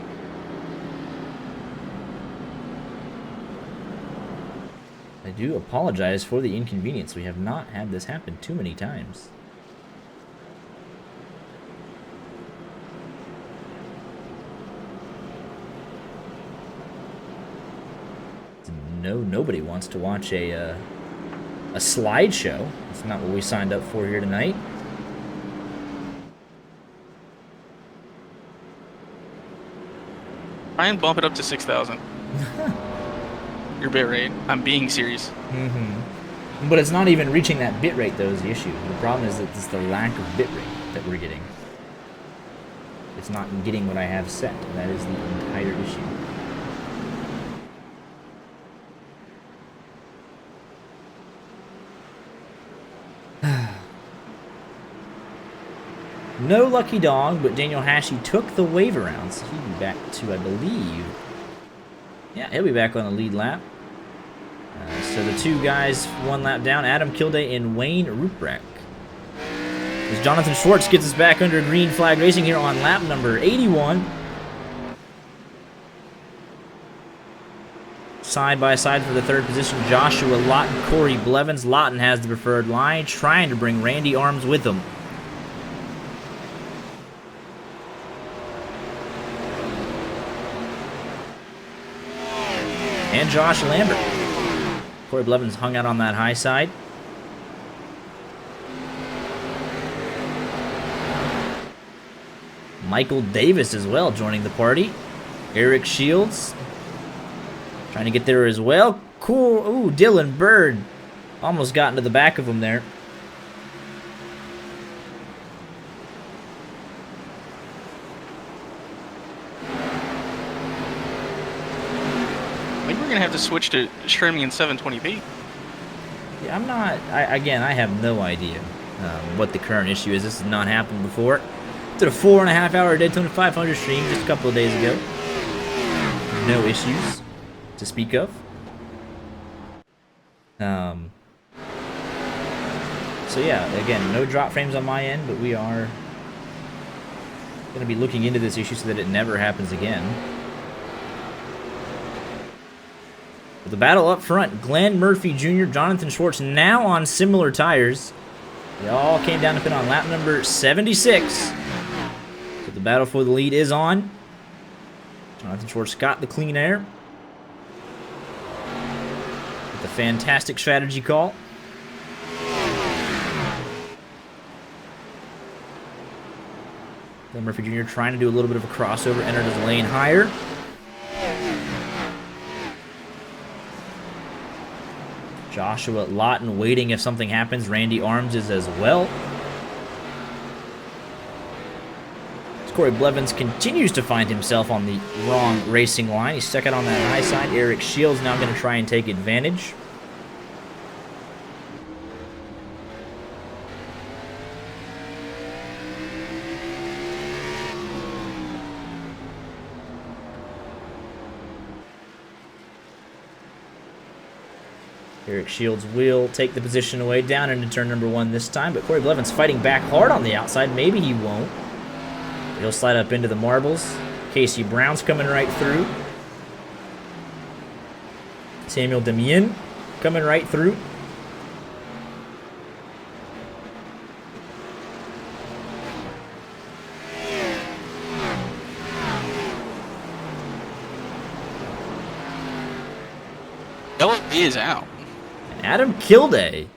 I do apologize for the inconvenience. We have not had this happen too many times. No, nobody wants to watch a slideshow. That's not what we signed up for here tonight. Try and bump it up to 6,000. Your bit rate. I'm being serious. Mm-hmm. But it's not even reaching that bit rate, though, is the issue. The problem is that it's the lack of bit rate that we're getting. It's not getting what I have set. That is the entire issue. No lucky dog, but Daniel Hashi took the wave around, so he'll be back to, I believe, Yeah, he'll be back on the lead lap. So the two guys 1 lap down, Adam Kilday and Wayne Ruprecht. As Jonathan Schwartz gets us back under green flag racing here on lap number 81. Side by side for the 3rd position, Joshua Lawton, Corey Blevins. Lawton has the preferred line, trying to bring Randy Arms with him. And Josh Lambert. Corey Blevins hung out on that high side. Michael Davis as well joining the party. Eric Shields trying to get there as well. Cool. Ooh, Dylan Bird almost got into the back of him there. I think we're gonna have to switch to streaming in 720p. Yeah, I'm not. I have no idea what the current issue is. This has not happened before. Did a 4.5-hour Daytona 500 stream just a couple of days ago. No issues to speak of. So yeah, again, no drop frames on my end, but we are going to be looking into this issue so that it never happens again. The battle up front, Glenn Murphy Jr., Jonathan Schwartz, now on similar tires. They all came down to pit on lap number 76. So the battle for the lead is on. Jonathan Schwartz got the clean air. With a fantastic strategy call. Glenn Murphy Jr. trying to do a little bit of a crossover, entered his lane higher. Joshua Lawton waiting if something happens. Randy Arms is as well. Corey Blevins continues to find himself on the wrong racing line. He's stuck out on that high side. Eric Shields now going to try and take advantage. Eric Shields will take the position away down into turn number 1 this time, but Corey Blevins fighting back hard on the outside. Maybe he won't. He'll slide up into the marbles. Casey Brown's coming right through. Samuel Demien coming right through. Ella is out. And Adam Kilday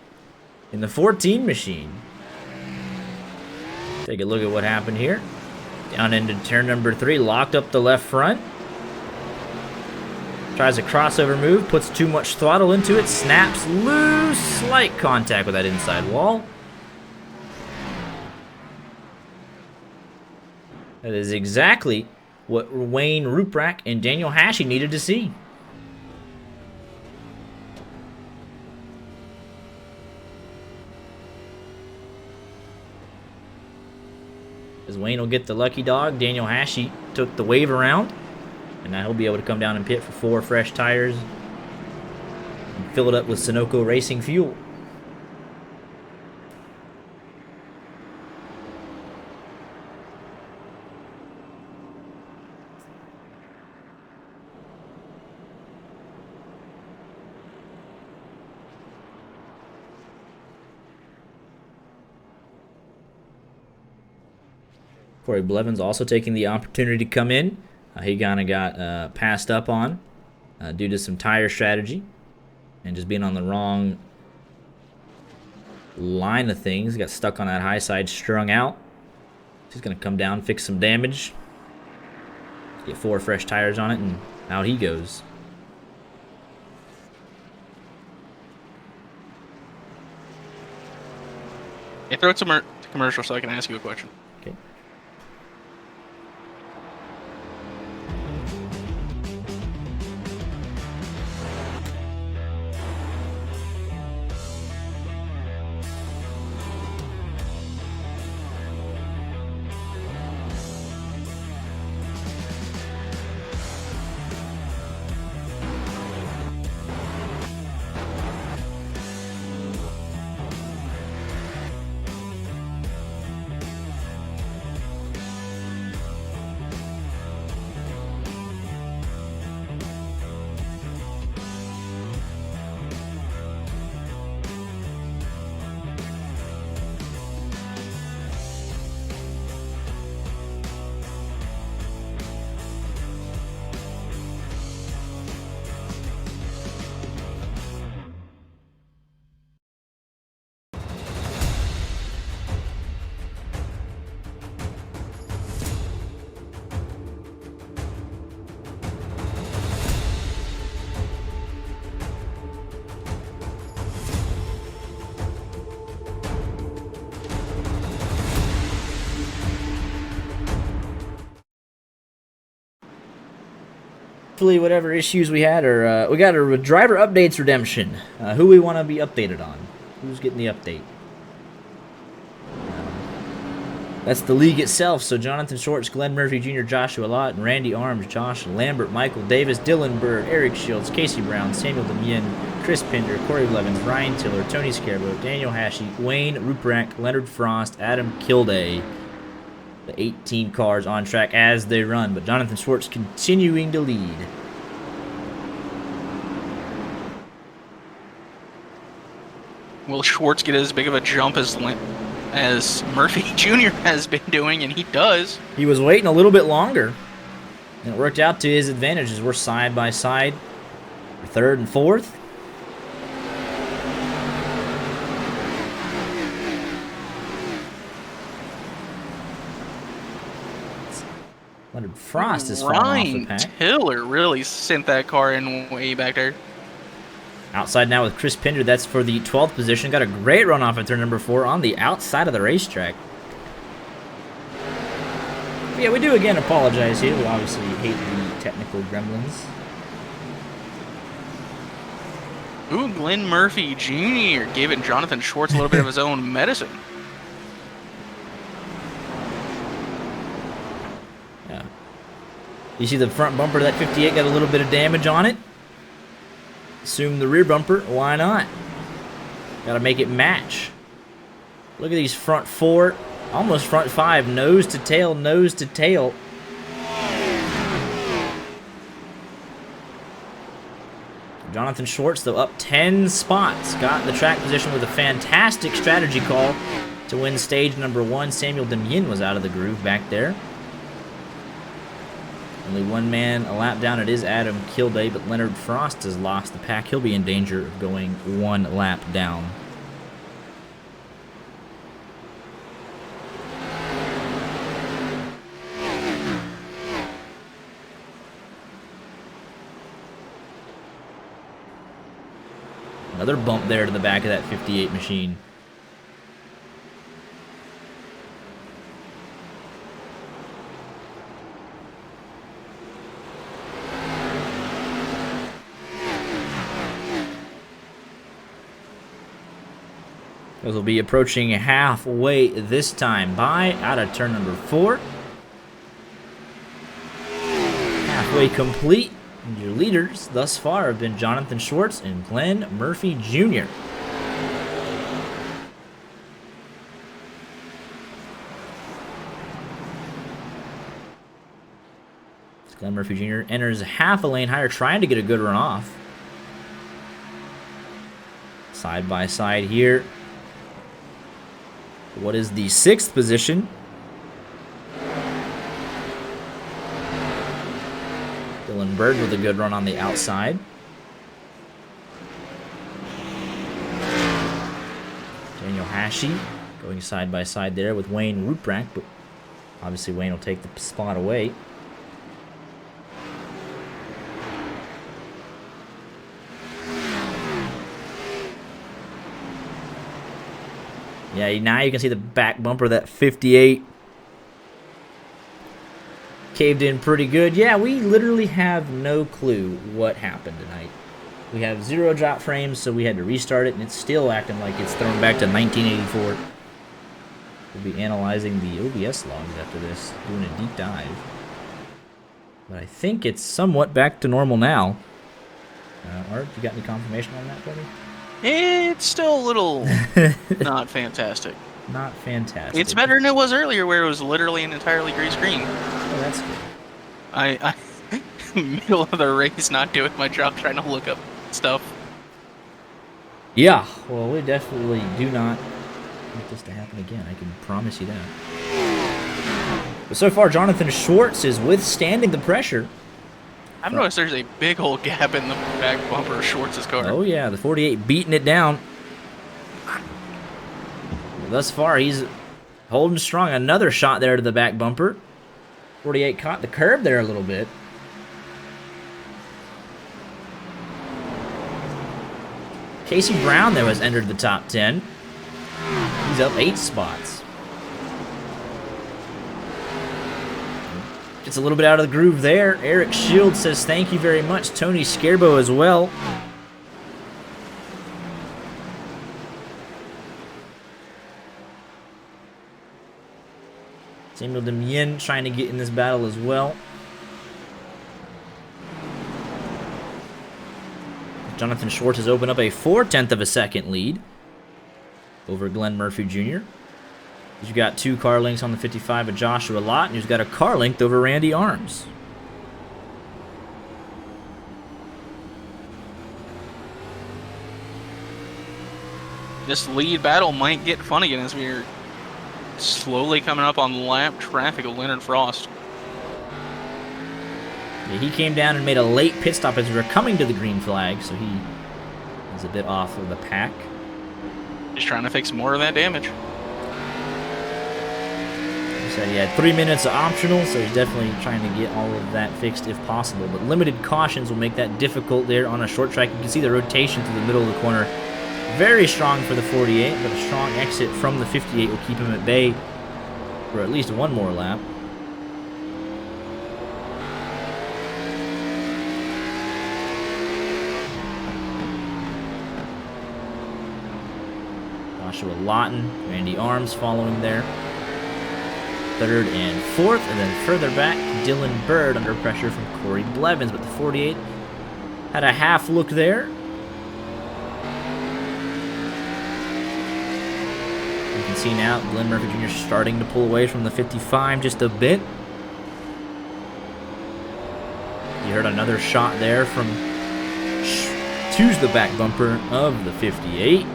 in the 14 machine. Take a look at what happened here. Down into turn number 3, locked up the left front. Tries a crossover move, puts too much throttle into it, snaps loose, slight contact with that inside wall. That is exactly what Wayne Ruprecht and Daniel Hashey needed to see. As Wayne will get the lucky dog, Daniel Hashey took the wave around, and now he'll be able to come down and pit for 4 fresh tires and fill it up with Sunoco Racing fuel. Corey Blevins also taking the opportunity to come in. He kind of got passed up on due to some tire strategy and just being on the wrong line of things. Got stuck on that high side, strung out. He's going to come down, fix some damage, get 4 fresh tires on it, and out he goes. Hey, throw it to commercial so I can ask you a question. Okay. hopefully whatever issues we had are, we got a driver updates redemption. Who we want to be updated on? Who's getting the update? That's the league itself. So Jonathan Shorts, Glenn Murphy Jr., Joshua Lott, and Randy Arms, Josh Lambert, Michael Davis, Dylan Bird, Eric Shields, Casey Brown, Samuel Demien, Chris Pinder, Corey Blevins, Ryan Tiller, Tony Scarbo, Daniel Hashi, Wayne Ruprecht, Leonard Frost, Adam Kilday. The 18 cars on track as they run, but Jonathan Schwartz continuing to lead. Will Schwartz get as big of a jump as Murphy Jr. has been doing? And he does. He was waiting a little bit longer, and it worked out to his advantage as we're side by side for third and fourth. Leonard Frost is falling off the pack. Tiller really sent that car in way back there. Outside now with Chris Pinder. That's for the 12th position. Got a great run off at turn number 4 on the outside of the racetrack. But yeah, we do again apologize here. We obviously hate the technical gremlins. Ooh, Glenn Murphy Jr. giving Jonathan Schwartz a little bit of his own medicine. You see the front bumper of that 58 got a little bit of damage on it. Assume the rear bumper. Why not? Got to make it match. Look at these front 4, almost front 5, nose to tail, nose to tail. Jonathan Schwartz, though, up 10 spots. Got the track position with a fantastic strategy call to win stage number 1. Samuel Demien was out of the groove back there. Only one man a lap down. It is Adam Kilday, but Leonard Frost has lost the pack. He'll be in danger of going 1 lap down. Another bump there to the back of that 58 machine. As we'll be approaching halfway this time by out of turn number 4. Halfway complete. And your leaders thus far have been Jonathan Schwartz and Glenn Murphy Jr. Glenn Murphy Jr. enters half a lane higher, trying to get a good run off. Side by side here. What is the 6th position? Dylan Bird with a good run on the outside. Daniel Hashi going side by side there with Wayne Ruprecht, but obviously Wayne will take the spot away. Yeah, now you can see the back bumper of that 58. Caved in pretty good. Yeah, we literally have no clue what happened tonight. We have 0 drop frames, so we had to restart it, and it's still acting like it's thrown back to 1984. We'll be analyzing the OBS logs after this, doing a deep dive. But I think it's somewhat back to normal now. Art, you got any confirmation on that, buddy? It's still a little not fantastic. Not fantastic. It's better than it was earlier, where it was literally an entirely gray screen. Oh, that's good. I middle of the race, not doing my job, trying to look up stuff. Yeah, well, we definitely do not want this to happen again. I can promise you that. But so far, Jonathan Schwartz is withstanding the pressure. I've noticed there's a big old gap in the back bumper of Schwartz's car. Oh, yeah, the 48 beating it down. Thus far, he's holding strong. Another shot there to the back bumper. 48 caught the curb there a little bit. Casey Brown, though, has entered the top 10. He's up 8 spots. Gets a little bit out of the groove there. Eric Shields says thank you very much. Tony Scarbo as well. Samuel Demien trying to get in this battle as well. Jonathan Schwartz has opened up a 4/10 of a second lead over Glenn Murphy Jr. He's got 2 car lengths on the 55 of Joshua Lott, and he's got a car length over Randy Arms. This lead battle might get fun again as we're slowly coming up on lap traffic of Leonard Frost. Yeah, he came down and made a late pit stop as we were coming to the green flag, so he was a bit off of the pack. Just trying to fix more of that damage. He said he had 3 minutes of optional, so he's definitely trying to get all of that fixed if possible. But limited cautions will make that difficult there on a short track. You can see the rotation through the middle of the corner. Very strong for the 48, but a strong exit from the 58 will keep him at bay for at least one more lap. Joshua Lawton, Randy Arms following there. 3rd and 4th, and then further back, Dylan Bird under pressure from Corey Blevins, but the 48 had a half look there. You can see now Glenn Murphy Jr. starting to pull away from the 55 just a bit. You heard another shot there from to the back bumper of the 58.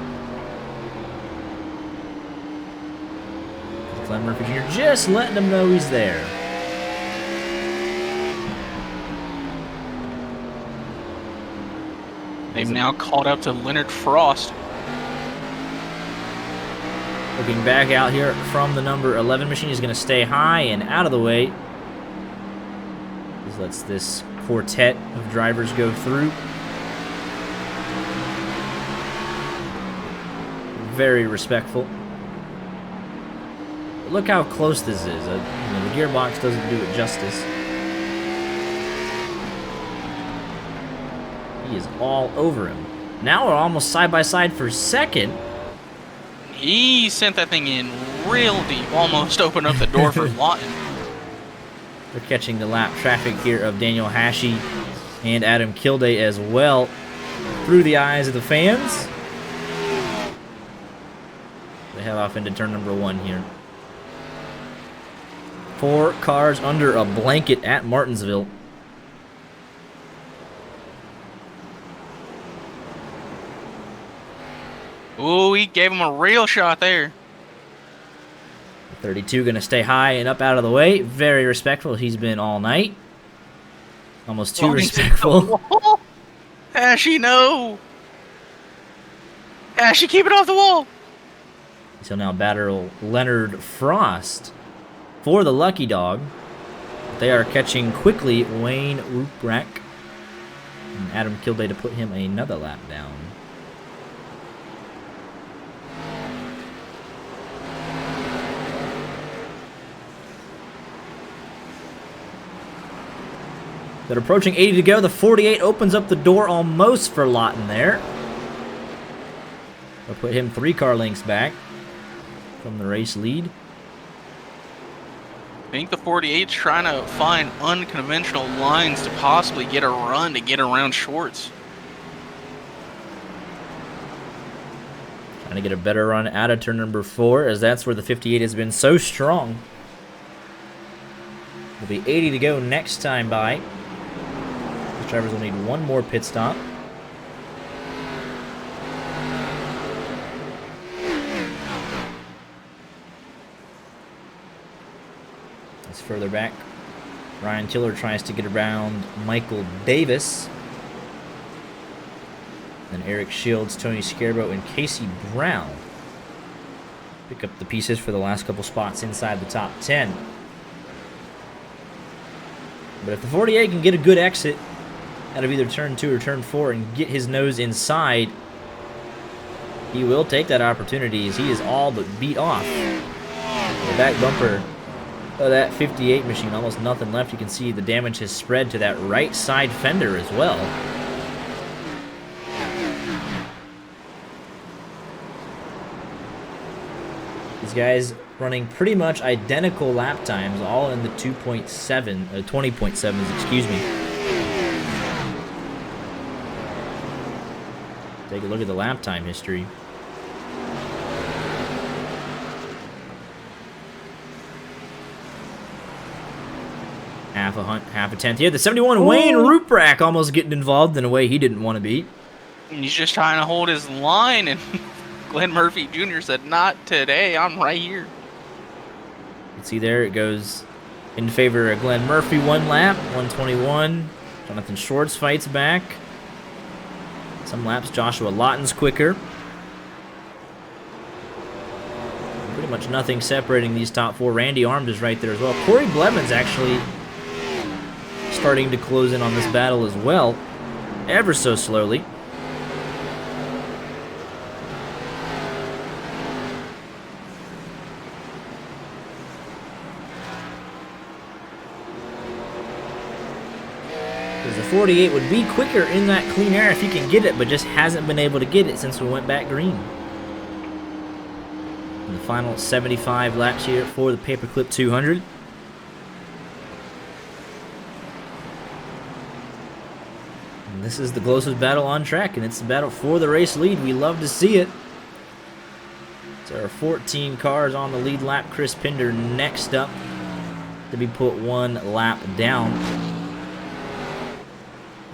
Glenn Murphy Jr. just letting him know he's there. They've now caught up to Leonard Frost. Looking back out here from the number 11 machine, is going to stay high and out of the way. Just lets this quartet of drivers go through. Very respectful. But look how close this is. The gearbox doesn't do it justice. He is all over him. Now we're almost side by side for second. He sent that thing in real deep, almost opened up the door for Lawton. They're catching the lap traffic here of Daniel Hashey and Adam Kilday as well through the eyes of the fans. They head off into turn number 1 here. 4 cars under a blanket at Martinsville. Ooh, he gave him a real shot there. 32 going to stay high and up out of the way. Very respectful. He's been all night. Almost too respectful. Ashy, no. Ashy, keep it off the wall. So now battle Leonard Frost for the lucky dog. They are catching quickly Wayne Ruprecht and Adam Kilday to put him another lap down. They're approaching 80 to go. The 48 opens up the door almost for Lawton there. They'll put him 3 car lengths back from the race lead. I think the 48's trying to find unconventional lines to possibly get a run to get around Schwartz. Trying to get a better run out of turn number 4, as that's where the 58 has been so strong. It'll be 80 to go next time by. These drivers will need one more pit stop. That's further back. Ryan Tiller tries to get around Michael Davis. Then Eric Shields, Tony Scarbo, and Casey Brown pick up the pieces for the last couple spots inside the top 10. But if the 48 can get a good exit out of either turn 2 or turn 4 and get his nose inside, he will take that opportunity, as he is all but beat off the back bumper that 58 machine, almost nothing left. You can see the damage has spread to that right side fender as well. These guys running pretty much identical lap times, all in the 20.7s, excuse me. Take a look at the lap time history. Half a tenth here. The 71 Wayne Ruprecht almost getting involved in a way he didn't want to be. He's just trying to hold his line, and Glenn Murphy Jr. said, "Not today. I'm right here." You can see there it goes in favor of Glenn Murphy. 1 lap, 121. Jonathan Schwartz fights back. Some laps Joshua Lawton's quicker. Pretty much nothing separating these top 4. Randy Arms is right there as well. Corey Blevins actually starting to close in on this battle as well, ever so slowly. Because the 48 would be quicker in that clean air if he can get it, but just hasn't been able to get it since we went back green. And the final 75 laps here for the Paperclip 200. And this is the closest battle on track, and it's the battle for the race lead. We love to see it. So there are 14 cars on the lead lap. Chris Pinder next up to be put 1 lap down.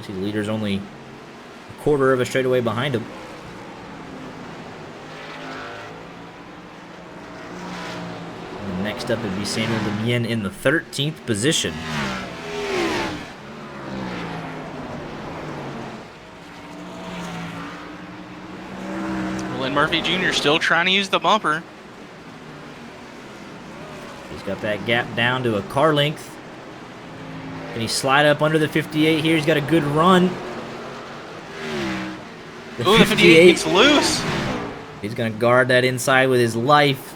See, the leader's only a quarter of a straightaway behind him. And next up would be Samuel Demien in the 13th position. Glenn Murphy Jr. still trying to use the bumper. He's got that gap down to a car length. Can he slide up under the 58 here? He's got a good run. Ooh, the 58 gets loose. He's going to guard that inside with his life.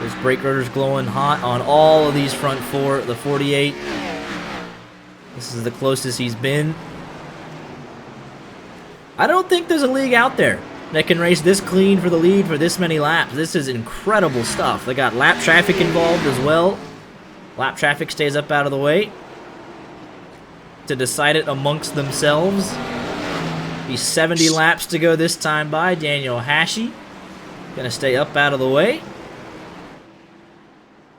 Those brake rotors glowing hot on all of these front 4. The 48. This is the closest he's been. I don't think there's a league out there that can race this clean for the lead for this many laps. This is incredible stuff. They got lap traffic involved as well. Lap traffic stays up out of the way to decide it amongst themselves. Be 70 laps to go this time by. Daniel Hashi gonna stay up out of the way,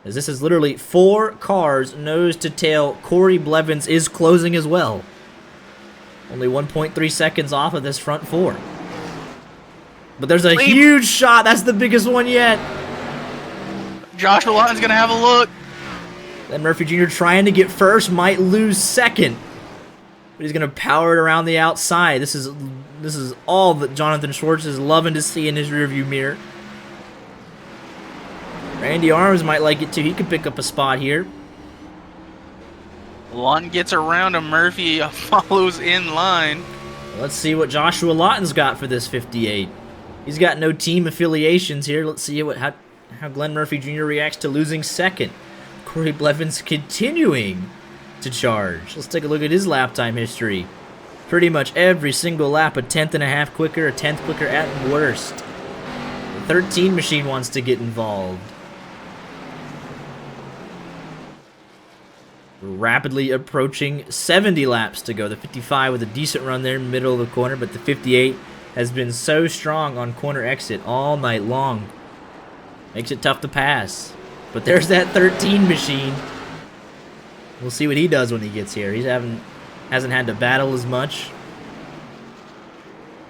as this is literally 4 cars nose to tail. Corey Blevins is closing as well. Only 1.3 seconds off of this front 4. But there's a huge shot. That's the biggest one yet. Joshua Lawton's gonna have a look. Then Murphy Jr. trying to get first, might lose second. But he's going to power it around the outside. This is all that Jonathan Schwartz is loving to see in his rearview mirror. Randy Arms might like it too. He could pick up a spot here. Lawton gets around him. Murphy follows in line. Let's see what Joshua Lawton's got for this 58. He's got no team affiliations here. Let's see how Glenn Murphy Jr. reacts to losing second. Corey Blevins continuing to charge. Let's take a look at his lap time history. Pretty much every single lap, a 10.5 quicker, a 10th quicker at worst. The 13 machine wants to get involved. We're rapidly approaching 70 laps to go. The 55 with a decent run there, middle of the corner, but the 58 has been so strong on corner exit all night long. Makes it tough to pass. But there's that 13 machine. We'll see what he does when he gets here. He hasn't had to battle as much.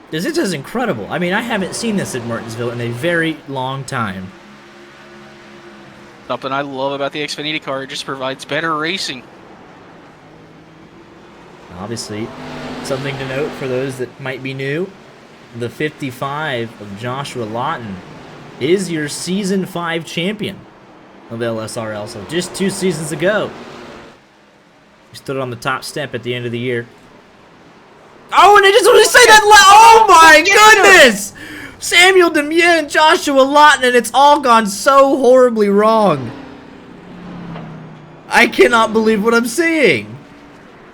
This is incredible. I mean, I haven't seen this at Martinsville in a very long time. Something I love about the Xfinity car, it just provides better racing. Obviously, something to note for those that might be new, the 55 of Joshua Lawton is your Season 5 champion of LSRL. So just 2 seasons ago, he stood on the top step at the end of the year. Oh, and I just want to say that. Oh my goodness! Samuel Demien, Joshua Lawton, and it's all gone so horribly wrong. I cannot believe what I'm seeing.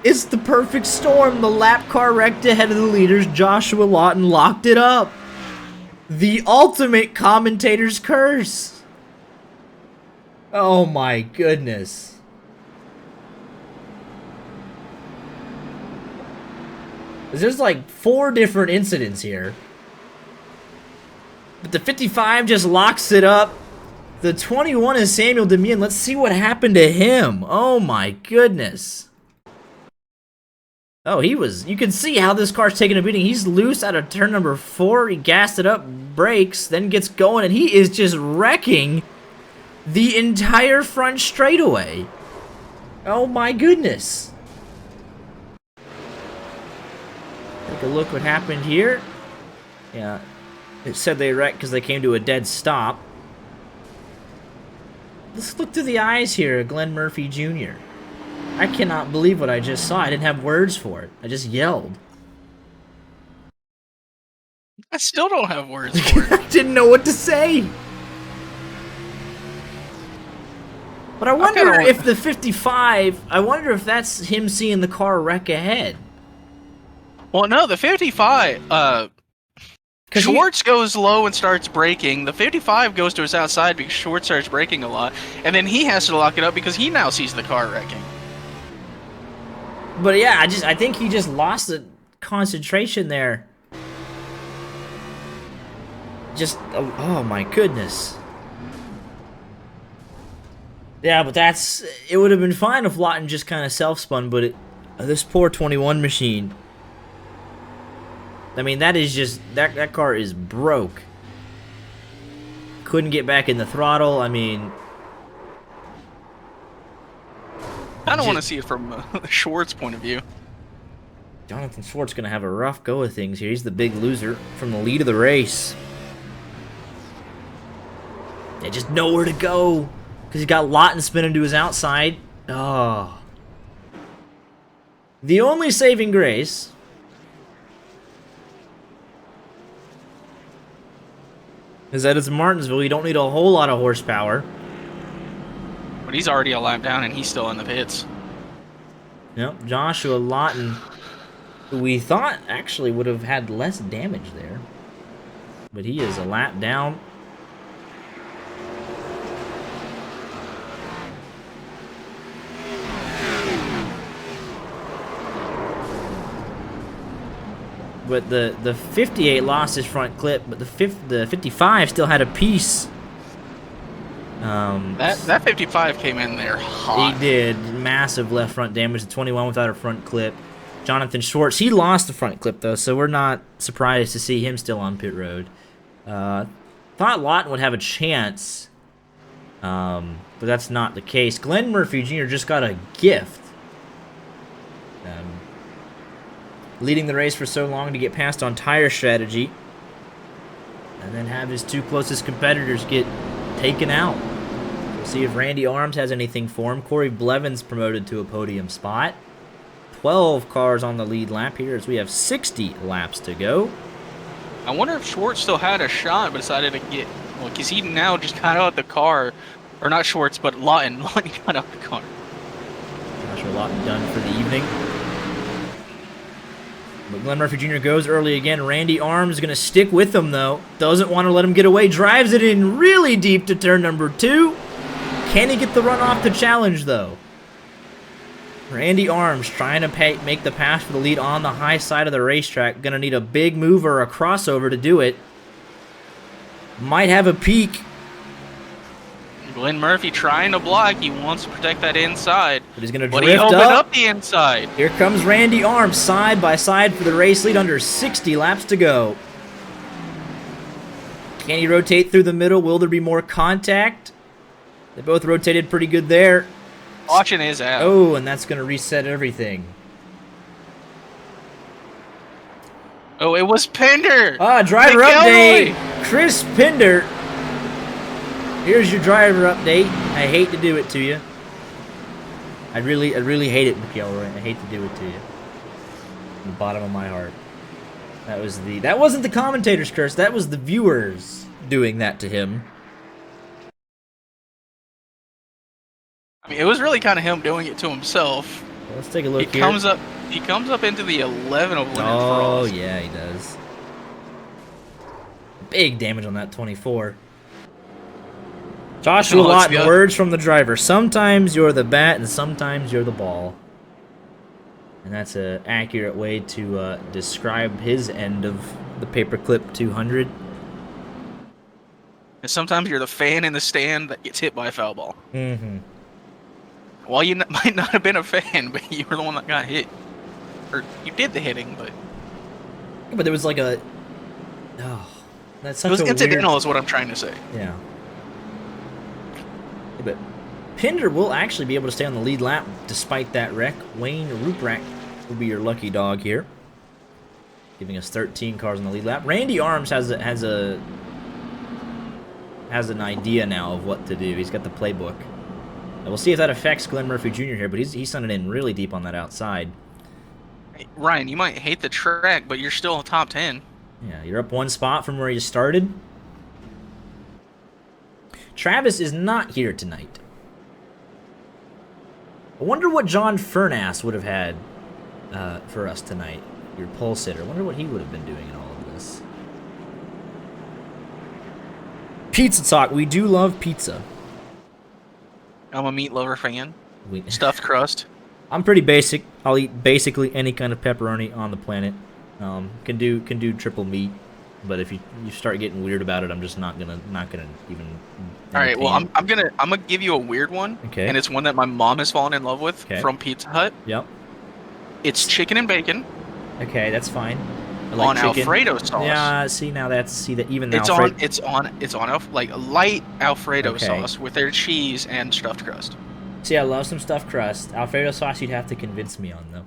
It's the perfect storm. The lap car wrecked ahead of the leaders. Joshua Lawton locked it up. The ultimate commentator's curse. Oh my goodness. There's like 4 different incidents here. But the 55 just locks it up. The 21 is Samuel Demian. Let's see what happened to him. Oh my goodness. Oh, you can see how this car's taking a beating. He's loose out of turn number 4. He gassed it up, brakes, then gets going, and he is just wrecking the entire front straightaway. Oh my goodness. Take a look what happened here. Yeah, it said they wrecked because they came to a dead stop. Let's look through the eyes here of Glenn Murphy Jr. I cannot believe what I just saw. I didn't have words for it. I just yelled. I still don't have words for it. I didn't know what to say. But I wonder if the 55, I wonder if that's him seeing the car wreck ahead. Well, no, the 55, Schwartz goes low and starts braking. The 55 goes to his outside because Schwartz starts braking a lot. And then he has to lock it up because he now sees the car wrecking. But yeah, I think he just lost the concentration there. Just, oh my goodness. Yeah, but it would have been fine if Lawton just kind of self-spun, but this poor 21 machine. I mean, that is just, that car is broke. Couldn't get back in the throttle, I mean. I don't want to see it from Schwartz's point of view. Jonathan Schwartz going to have a rough go of things here. He's the big loser from the lead of the race. They just nowhere to go because he got Lawton spinning to his outside. Oh. The only saving grace is that it's Martinsville. You don't need a whole lot of horsepower. But he's already a lap down and he's still in the pits. Yep, Joshua Lawton, who we thought actually would have had less damage there. But he is a lap down. But the 58 lost his front clip, but the 55 still had a piece. That 55 came in there hot. He did. Massive left front damage. The 21 without a front clip. Jonathan Schwartz, he lost the front clip, though, so we're not surprised to see him still on pit road. Thought Lawton would have a chance, but that's not the case. Glenn Murphy Jr. just got a gift. Leading the race for so long to get passed on tire strategy, and then have his 2 closest competitors get taken out. We'll see if Randy Arms has anything for him. Corey Blevins promoted to a podium spot. 12 cars on the lead lap here as we have 60 laps to go. I wonder if Schwartz still had a shot but decided to get... Well, because he now just got out the car. Or not Schwartz, but Lawton. Lawton got out the car. Joshua Lawton done for the evening. But Glenn Murphy Jr. goes early again. Randy Arms is going to stick with him, though. Doesn't want to let him get away. Drives it in really deep to turn number 2. Can he get the run off the challenge, though? Randy Arms trying to make the pass for the lead on the high side of the racetrack. Going to need a big move or a crossover to do it. Might have a peak. Glenn Murphy trying to block. He wants to protect that inside. But he's going to But drift he opened up. up the inside. Here comes Randy Arms side by side for the race lead under 60 laps to go. Can he rotate through the middle? Will there be more contact? They both rotated pretty good there. Caution is out. Oh, and that's going to reset everything. Oh, it was Pinder. Ah, driver McElroy. update. Chris Pinder. Here's your driver update. I hate to do it to you. I really hate it, McElroy. I hate to do it to you. From the bottom of my heart. That wasn't the commentator's curse. That was the viewers doing that to him. I mean, it was really kind of him doing it to himself. Let's take a look He here. comes up into the 11 of winning Oh, frost. yeah, he does. Big damage on that 24. Joshua Oh, it's Lawton, the- words from the driver. Sometimes you're the bat and sometimes you're the ball. And that's an accurate way to describe his end of the paperclip 200. And sometimes you're the fan in the stand that gets hit by a foul ball. Mm-hmm. Well, you might not have been a fan, but you were the one that got hit. Or you did the hitting, but... But there was like a... Oh, that's such It was a incidental weird... is what I'm trying to say. Yeah. But Pinder will actually be able to stay on the lead lap despite that wreck. Wayne Ruprecht will be your lucky dog here, giving us 13 cars on the lead lap. Randy Arms has an idea now of what to do. He's got the playbook. And we'll see if that affects Glenn Murphy Jr. here, but he's sending in really deep on that outside. Hey, Ryan, you might hate the track, but you're still top 10. Yeah, you're up one spot from where you started. Travis is not here tonight. I wonder what John Furnass would have had for us tonight. Your pole sitter. I wonder what he would have been doing in all of this. Pizza talk. We do love pizza. I'm a meat lover fan. We, Stuffed crust. I'm pretty basic. I'll eat basically any kind of pepperoni on the planet. Can do triple meat, but if you start getting weird about it, I'm just not gonna even. All right, well, entertain it. I'm gonna give you a weird one, Okay. and it's one that my mom has fallen in love with from Pizza Hut. Yep. It's chicken and bacon Okay, that's fine. I like on chicken. Alfredo sauce. Yeah, see now that even the It's on like light Alfredo Okay. sauce with their cheese and stuffed crust. See, I love some stuffed crust. Alfredo sauce, you'd have to convince me on though.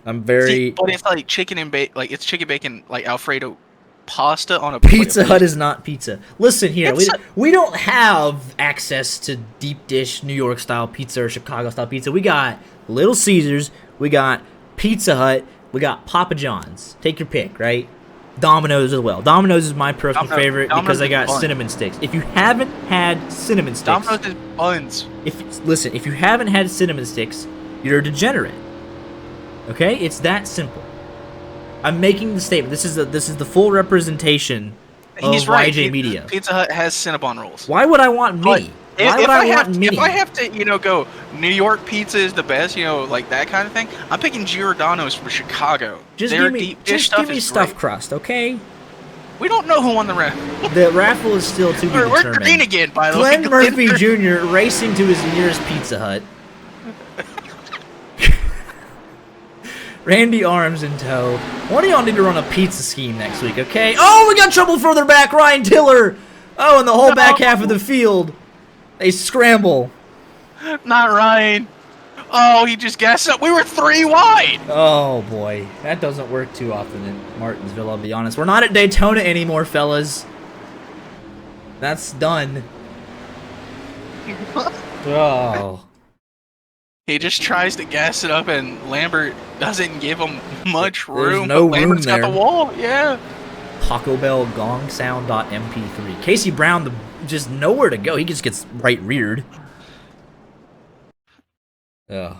I'm very See, but it's like chicken and bacon, like it's chicken bacon, like Alfredo pasta on a Pizza plate of Hut is not pizza. Listen here, It's we don't have access to deep dish New York style pizza or Chicago style pizza. We got Little Caesars, we got Pizza Hut, we got Papa John's. Take your pick, right? Domino's as well. Domino's is my personal favorite because I got cinnamon sticks. If you haven't had cinnamon sticks, Domino's is buns. If you haven't had cinnamon sticks, you're a degenerate. Okay, it's that simple. I'm making the statement. This is the full representation of He's right. YJ Media. Pizza Hut has Cinnabon rolls. Why would I want me? Why would I want me? If I have to, go, New York pizza is the best, like that kind of thing, I'm picking Giordano's from Chicago. Just give me stuffed crust, okay? We don't know who won the raffle. The raffle is still to be We're determined. green again, by the way. Glenn Murphy Jr. racing to his nearest Pizza Hut. Randy Arms in tow. One of y'all need to run a pizza scheme next week, okay? Oh, we got trouble further back. Ryan Tiller. Oh, and the whole back half of the field. They scramble. Not Ryan. Oh, he just gassed up. We were 3 wide. Oh, boy. That doesn't work too often in Martinsville, I'll be honest. We're not at Daytona anymore, fellas. That's done. Oh. He just tries to gas it up, and Lambert doesn't give him much room. There's no but room Lambert's there. got the wall, yeah. Taco Bell gong sound.mp3. Casey Brown, just nowhere to go. He just gets right reared. Ugh.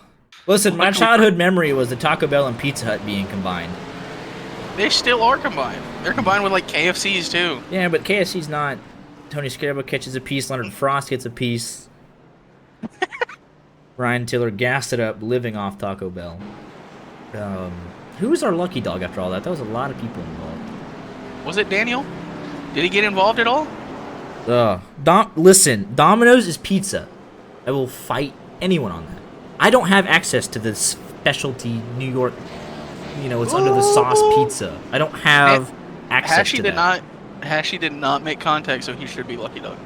Listen, my childhood memory was the Taco Bell and Pizza Hut being combined. They still are combined. They're combined with, like, KFC's, too. Yeah, but KFC's not. Tony Scarabo catches a piece. Leonard Frost gets a piece. Ryan Tiller gassed it up, living off Taco Bell. Who was our lucky dog after all that? That was a lot of people involved. Was it Daniel? Did he get involved at all? Listen, Domino's is pizza. I will fight anyone on that. I don't have access to this specialty New York, it's under the sauce pizza. I don't have access to that. Hashi did not make contact, so he should be lucky dog.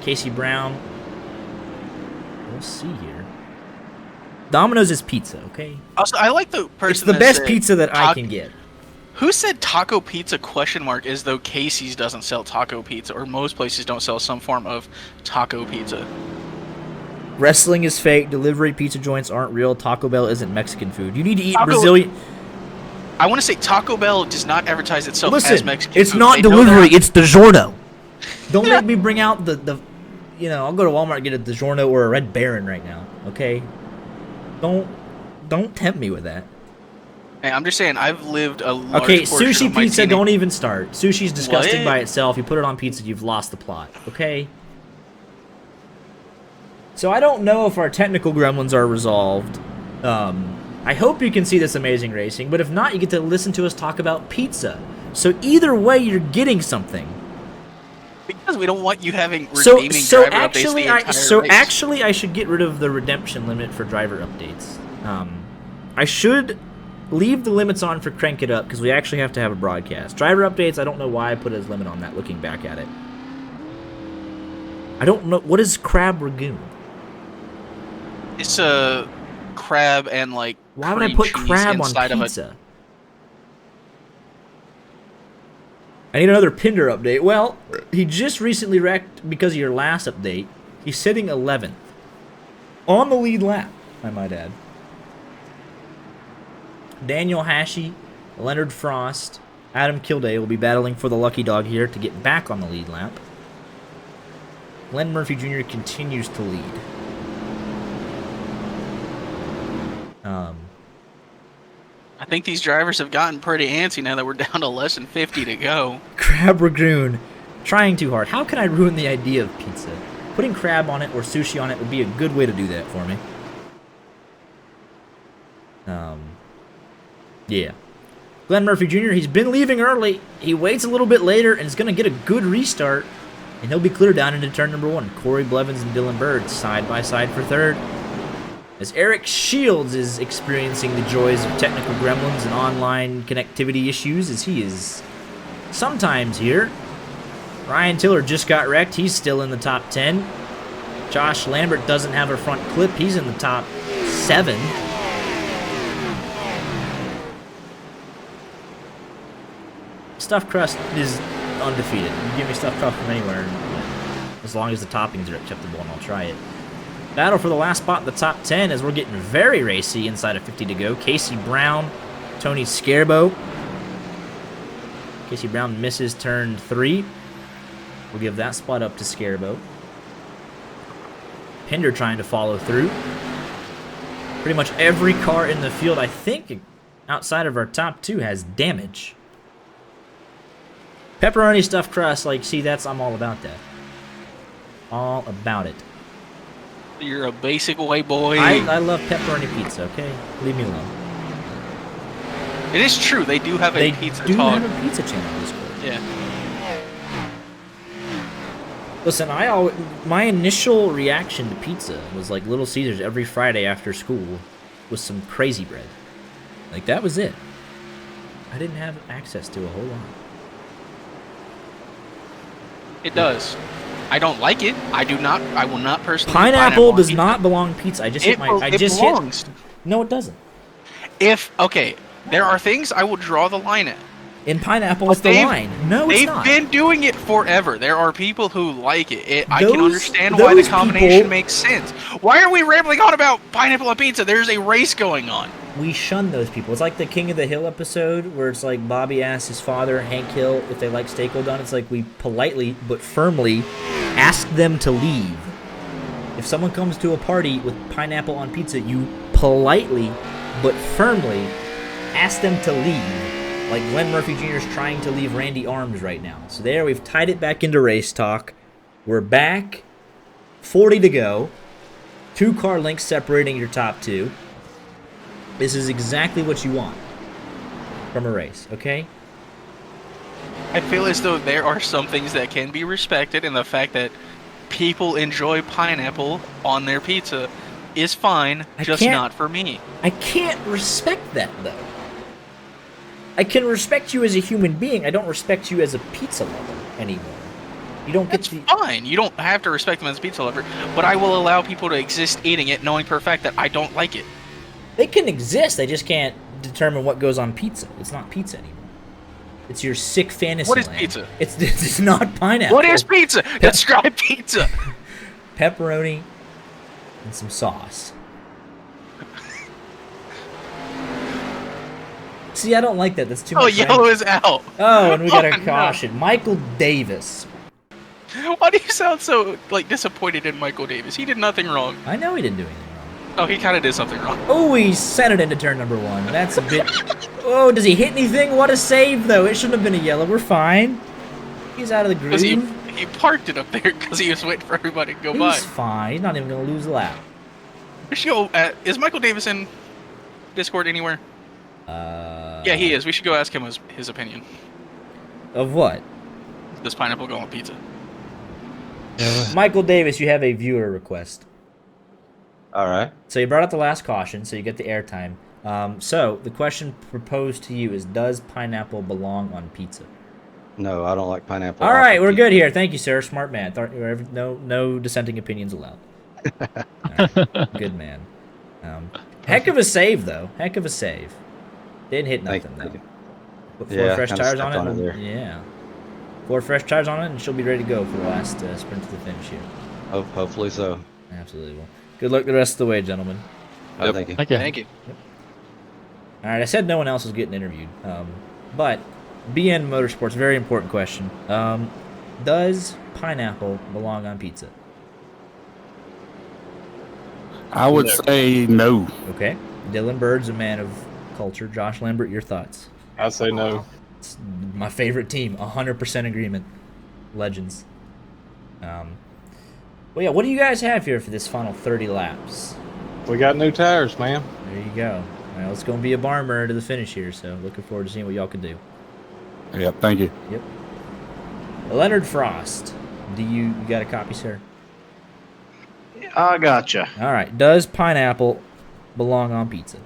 Casey Brown. We'll see here. Domino's is pizza, okay? Also, I like the person. It's the that best said pizza that I can get. Who said taco pizza ? As though Casey's doesn't sell taco pizza, or most places don't sell some form of taco pizza. Wrestling is fake. Delivery pizza joints aren't real. Taco Bell isn't Mexican food. You need to eat Brazilian. I want to say Taco Bell does not advertise itself as Mexican it's food. not They know delivery. that. It's DiGiorno. Don't make me bring out the you know, I'll go to Walmart and get a DiGiorno or a Red Baron right now. Okay, don't tempt me with that. Hey, I'm just saying, I've lived a large Okay, portion sushi of my pizza, don't even start. Sushi's disgusting What? by itself. You put it on pizza, you've lost the plot. Okay. So I don't know if our technical gremlins are resolved. I hope you can see this amazing racing, but if not, you get to listen to us talk about pizza. So either way, you're getting something. Because we don't want you having redeeming driver updates the entire race. Actually, I should get rid of the redemption limit for driver updates. I should leave the limits on for Crank It Up, because we actually have to have a broadcast. Driver updates, I don't know why I put a limit on that, looking back at it. I don't know. What is Crab Ragoon? It's a crab and, like, Why would I cream put cheese crab on inside of a... pizza? I need another Pinder update. Well, he just recently wrecked because of your last update. He's sitting 11th. On the lead lap, I might add. Daniel Hashi, Leonard Frost, Adam Kilday will be battling for the lucky dog here to get back on the lead lap. Glenn Murphy Jr. continues to lead. I think these drivers have gotten pretty antsy now that we're down to less than 50 to go. Crab Ragoon, trying too hard. How can I ruin the idea of pizza? Putting crab on it or sushi on it would be a good way to do that for me. Yeah. Glenn Murphy Jr., he's been leaving early. He waits a little bit later and is going to get a good restart. And he'll be clear down into turn number 1. Corey Blevins and Dylan Bird side by side for third. As Eric Shields is experiencing the joys of technical gremlins and online connectivity issues as he is sometimes here. Ryan Tiller just got wrecked. He's still in the top 10. Josh Lambert doesn't have a front clip. He's in the top 7. Stuffed crust is undefeated. You can give me stuffed crust from anywhere, as long as the toppings are acceptable, and I'll try it. Battle for the last spot in the top 10 as we're getting very racy inside of 50 to go. Casey Brown, Tony Scarbo. Casey Brown misses turn 3. We'll give that spot up to Scarbo. Pinder trying to follow through. Pretty much every car in the field, I think, outside of our top 2 has damage. Pepperoni stuffed crust, like, see, I'm all about that. All about it. You're a basic white boy. I love pepperoni pizza, okay? Leave me alone. It is true, they do have a pizza talk. They do have a pizza channel on Discord. Yeah. Listen, my initial reaction to pizza was like Little Caesars every Friday after school with some crazy bread. Like, that was it. I didn't have access to a whole lot. It does. I don't like it. I will not personally. Pineapple does not belong to pizza. I just hit my. It belongs. No, it doesn't. Okay, there are things I will draw the line at. In pineapple, it's the line. No, it's not. They've been doing it forever. There are people who like it. I can understand why the combination makes sense. Why are we rambling on about pineapple and pizza? There's a race going on. We shun those people. It's like the King of the Hill episode where it's like Bobby asks his father, Hank Hill, if they like steak well done. It's like we politely but firmly ask them to leave. If someone comes to a party with pineapple on pizza, you politely but firmly ask them to leave. Like Glenn Murphy Jr. is trying to leave Randy Arms right now. So there, we've tied it back into race talk. We're back. 40 to go. 2 car lengths separating your top 2. This is exactly what you want from a race, okay? I feel as though there are some things that can be respected, and the fact that people enjoy pineapple on their pizza is fine, just not for me. I can't respect that, though. I can respect you as a human being. I don't respect you as a pizza lover anymore. You don't get That's fine. You don't have to respect them as a pizza lover, but I will allow people to exist eating it, knowing for a fact that I don't like it. They can exist. They just can't determine what goes on pizza. It's not pizza anymore. It's your sick fantasy What is land. pizza? It's not pineapple. What is pizza? Describe pizza. Pepperoni and some sauce. See, I don't like that. That's too much. Oh, yellow is out. Oh, and we got a no. caution. Michael Davis. Why do you sound so like disappointed in Michael Davis? He did nothing wrong. I know he didn't do anything wrong. Oh, he kind of did something wrong. Oh, he sent it into turn number 1. That's a bit... Oh, does he hit anything? What a save, though. It shouldn't have been a yellow. We're fine. He's out of the groove. Because he parked it up there because he was waiting for everybody to go by. He's fine. He's not even going to lose a lap. We should go, is Michael Davis in Discord anywhere? Yeah, he is. We should go ask him his opinion. Of what? Does pineapple go on pizza? Michael Davis, you have a viewer request. All right. So you brought up the last caution, so you get the airtime. So the question proposed to you is, does pineapple belong on pizza? No, I don't like pineapple. All right, we're good here. Thank you, sir. Smart man. No dissenting opinions allowed. All right. Good man. Heck of a save, though. Heck of a save. Didn't hit nothing, though. Put 4 fresh tires on it. There. Yeah. 4 fresh tires on it, and she'll be ready to go for the last sprint to the finish here. Hopefully so. Absolutely. Well, good luck the rest of the way, gentlemen. Oh, thank you. Okay. Thank you. Yep. All right, I said no one else was getting interviewed, but BN Motorsports, very important question. Does pineapple belong on pizza? I would say no. Okay. Dylan Bird's a man of culture. Josh Lambert, your thoughts? I say no. It's my favorite team. 100% agreement. Legends. Well, yeah, what do you guys have here for this final 30 laps? We got new tires, man. There you go. Well, it's going to be a barn burner to the finish here, so looking forward to seeing what y'all can do. Yep, thank you. Yep. Leonard Frost, you got a copy, sir? I gotcha. All right. Does pineapple belong on pizza?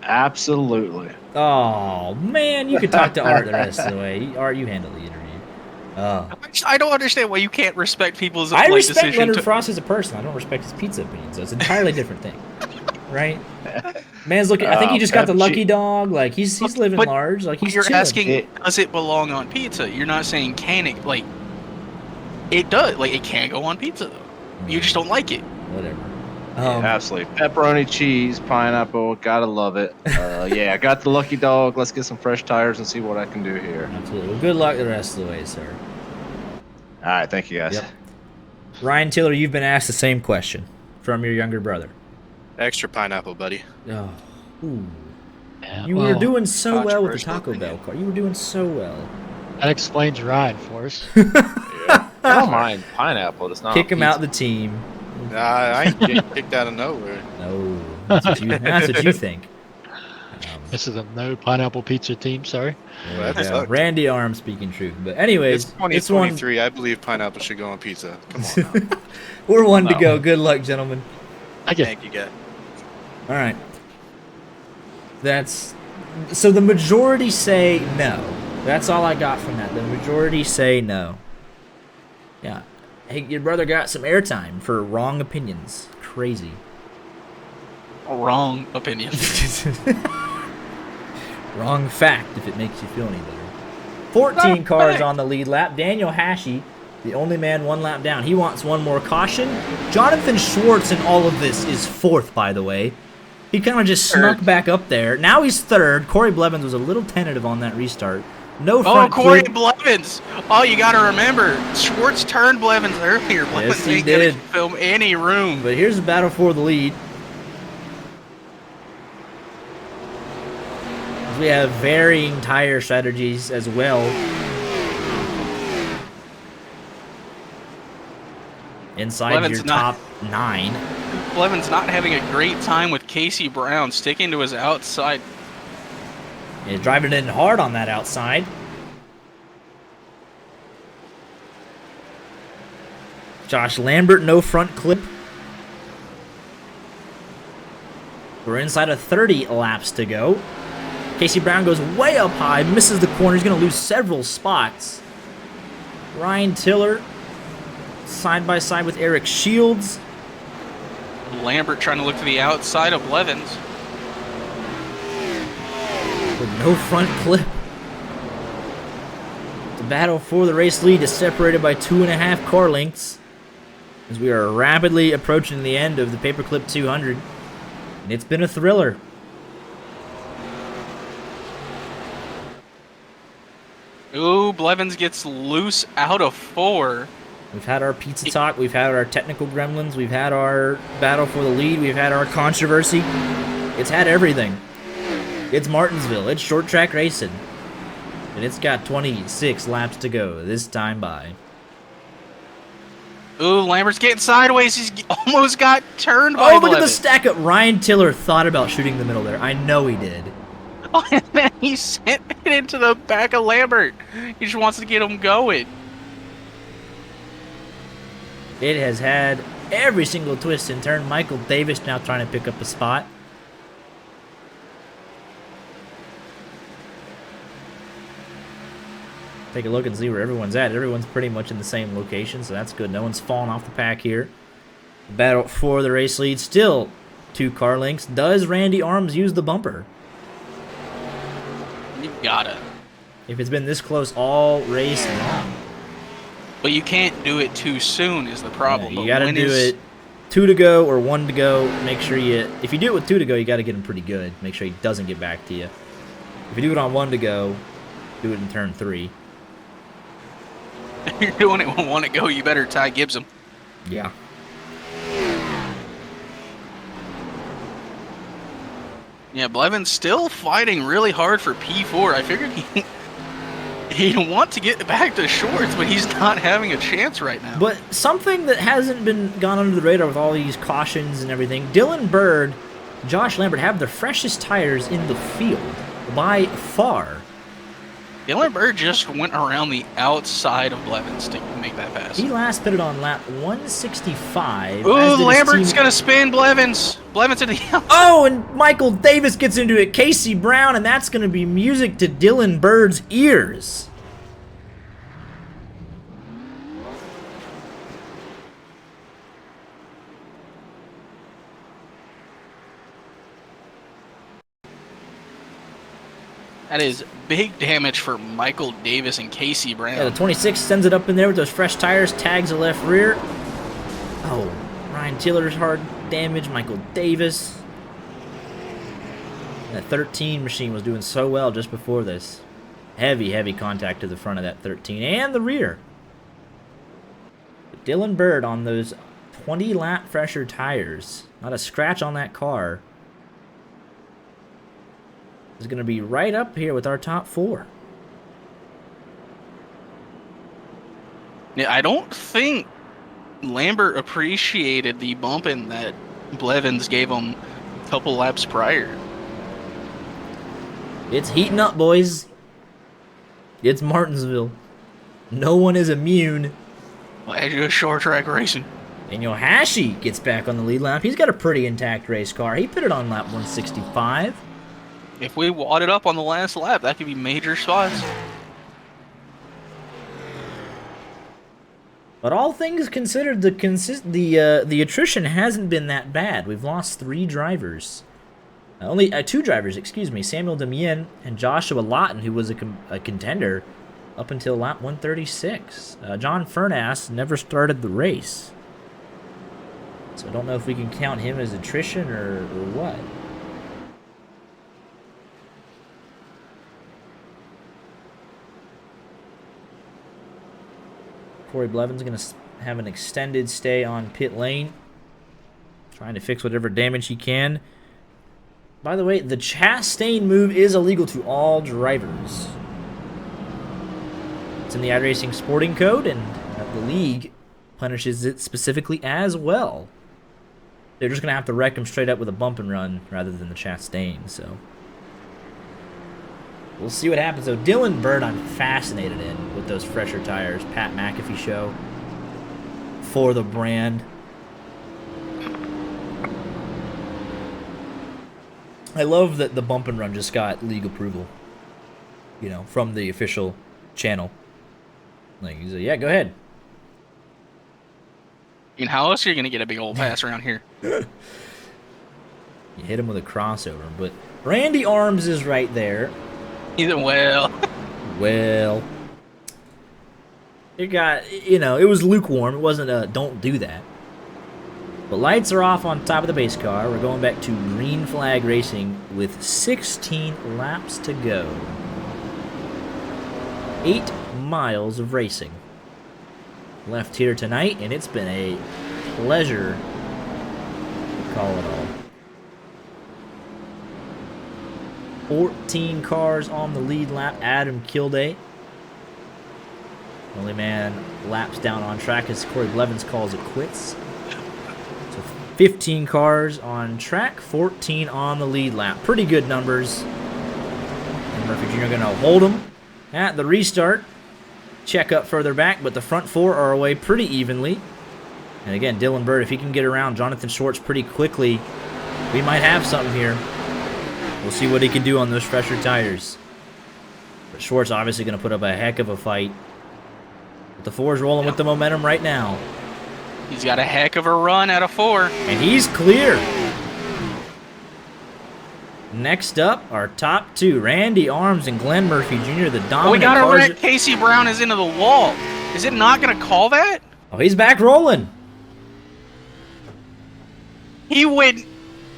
Absolutely. Oh, man, you could talk to Art the rest of the way. Art, you handle the interview. Oh. I don't understand why you can't respect people's I like, respect decision Leonard to... Frost as a person. I don't respect his pizza opinions. So it's an entirely different thing. Right? Man's looking. I think he just got the lucky dog. Like he's living large. Like he's You're chilling. asking, does it belong on pizza? You're not saying can it. Like it does. Like it can go on pizza though. You just don't like it. Whatever. Absolutely. Pepperoni, cheese, pineapple. Gotta love it. Yeah, I got the lucky dog. Let's get some fresh tires and see what I can do here. Absolutely. Well, good luck the rest of the way, sir. All right. Thank you, guys. Yep. Ryan Tiller, you've been asked the same question from your younger brother. Extra pineapple, buddy. Oh. Ooh. Yeah, You well, were doing so well with the controversial Taco Bell opinion. car. You were doing so well. that explains Ryan for us. I don't mind pineapple. It's not Kick him out the team. I ain't getting kicked out of nowhere. No. That's what you think. This is a no pineapple pizza team. Sorry. Well, that Yeah, sucks. Randy Arm speaking truth. But anyways, It's it's one. 2023. I believe pineapple should go on pizza. Come on now. We're one to go. Good luck, gentlemen. Okay. Thank you, guys. All right. That's so the majority say no. That's all I got from that. The majority say no. Yeah. Hey, your brother got some airtime for wrong opinions. Crazy. Wrong opinion. Wrong fact, if it makes you feel any better. 14 cars on the lead lap. Daniel Hashi, the only man 1 lap down. He wants one more caution. Jonathan Schwartz in all of this is 4th, by the way. He kind of just snuck back up there. Now he's 3rd. Corey Blevins was a little tentative on that restart. No front Corey clip. Blevins. Oh, you got to remember, Schwartz turned Blevins earlier. Blevins he ain't gonna did. film any room. But here's the battle for the lead. We have varying tire strategies as well. Inside Blevins your not- top 9. Blevins not having a great time with Casey Brown, sticking to his outside. He's driving in hard on that outside. Josh Lambert, no front clip. We're inside of 30 laps to go. Casey Brown goes way up high, misses the corner. He's going to lose several spots. Ryan Tiller, side by side with Eric Shields. Lambert trying to look to the outside of Blevins. With no front clip. The battle for the race lead is separated by 2.5 car lengths as we are rapidly approaching the end of the Paperclip 200. And it's been a thriller. Ooh, Blevins gets loose out of 4. We've had our pizza talk. We've had our technical gremlins. We've had our battle for the lead. We've had our controversy. It's had everything. It's Martinsville. It's short track racing. And it's got 26 laps to go this time by. Ooh, Lambert's getting sideways. He's almost got turned by Oh, look at the Blevins. stack up. Ryan Tiller thought about shooting the middle there. I know he did. Oh, and then he sent it into the back of Lambert. He just wants to get him going. It has had every single twist and turn. Michael Davis now trying to pick up a spot. Take a look and see where everyone's at. Everyone's pretty much in the same location, so that's good. No one's falling off the pack here. Battle for the race lead. Still 2 car lengths. Does Randy Arms use the bumper? You gotta. If it's been this close all race long. But you can't do it too soon is the problem. Yeah, you got to do it 2 to go or 1 to go. Make sure you, if you do it with 2 to go, you got to get him pretty good. Make sure he doesn't get back to you. If you do it on 1 to go, do it in turn 3. If you're doing it with 1 to go, you better Ty Gibbs him. Yeah. Yeah, Blevins still fighting really hard for P4. I figured he'd want to get back to shorts, but he's not having a chance right now. But something that hasn't been gone under the radar with all these cautions and everything, Dylan Bird, Josh Lambert have the freshest tires in the field by far. Dylan Bird just went around the outside of Blevins to make that pass. He last pitted on lap 165. Ooh, as did his Lambert's team- gonna spin Blevins. Blevins to the outside. Oh, and Michael Davis gets into it. Casey Brown, and that's going to be music to Dylan Bird's ears. That is big damage for Michael Davis and Casey Brown. Yeah, the 26 sends it up in there with those fresh tires, tags the left rear. Oh, Ryan Tiller's hard damage, Michael Davis. That 13 machine was doing so well just before this. Heavy, heavy contact to the front of that 13 and the rear. But Dylan Bird on those 20-lap fresher tires. Not a scratch on that car. Is going to be right up here with our top 4. Yeah, I don't think Lambert appreciated the bumping that Blevins gave him a couple laps prior. It's heating up, boys. It's Martinsville. No one is immune. Glad you short track racing. And Hashi gets back on the lead lap. He's got a pretty intact race car. He pitted on lap 165. If we wadded up on the last lap, that could be major spots. But all things considered, the attrition hasn't been that bad. We've lost 3 drivers. Only 2 drivers, excuse me. Samuel Demien and Joshua Lawton, who was a contender up until lap 136. John Furnass never started the race. So I don't know if we can count him as attrition or what. Corey Blevins going to have an extended stay on pit lane. Trying to fix whatever damage he can. By the way, the Chastain move is illegal to all drivers. It's in the iRacing Sporting Code, and the league punishes it specifically as well. They're just going to have to wreck him straight up with a bump and run rather than the Chastain, so... We'll see what happens, though. Dylan Bird, I'm fascinated in with those fresher tires. Pat McAfee show for the brand. I love that the bump and run just got league approval, you know, from the official channel. Like, he's like, yeah, go ahead. I mean, how else are you going to get a big old pass around here? You hit him with a crossover, but Randy Arms is right there. Well. Well, it got, you know, it was lukewarm. It wasn't a don't do that. But lights are off on top of the base car. We're going back to green flag racing with 16 laps to go. 8 miles of racing left here tonight, and it's been a pleasure to call it all. 14 cars on the lead lap. Adam Kilday, only man laps down on track as Corey Blevins calls it quits. So 15 cars on track, 14 on the lead lap. Pretty good numbers. And Murphy Jr. going to hold them at the restart. Check up further back, but the front 4 are away pretty evenly. And again, Dylan Bird, if he can get around Jonathan Schwartz pretty quickly, we might have something here. We'll see what he can do on those fresher tires. But Schwartz obviously going to put up a heck of a fight. But the 4's rolling with the momentum right now. He's got a heck of a run out of 4. And he's clear. Next up, our top 2, Randy Arms and Glenn Murphy Jr., the dominant We got a cars. wreck. Casey Brown is into the wall. Is it not going to call that? Oh, he's back rolling. He went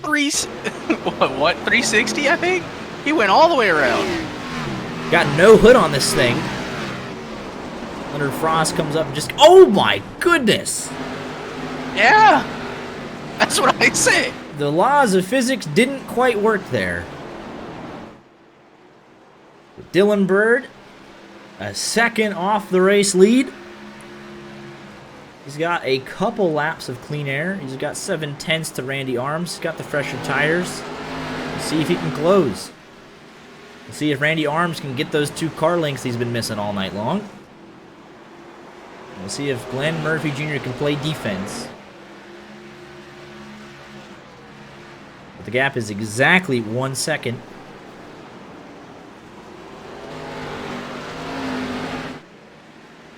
360, I think? He went all the way around. Got no hood on this thing. Leonard Frost comes up and just... Oh, my goodness. Yeah. That's what I say. The laws of physics didn't quite work there. Dylan Bird, a second off the race lead. He's got a couple laps of clean air. He's got 7/10 to Randy Arms. He's got the fresher tires. Let's see if he can close. Let's see if Randy Arms can get those 2 car lengths he's been missing all night long. We'll see if Glenn Murphy Jr. can play defense. But the gap is exactly 1 second.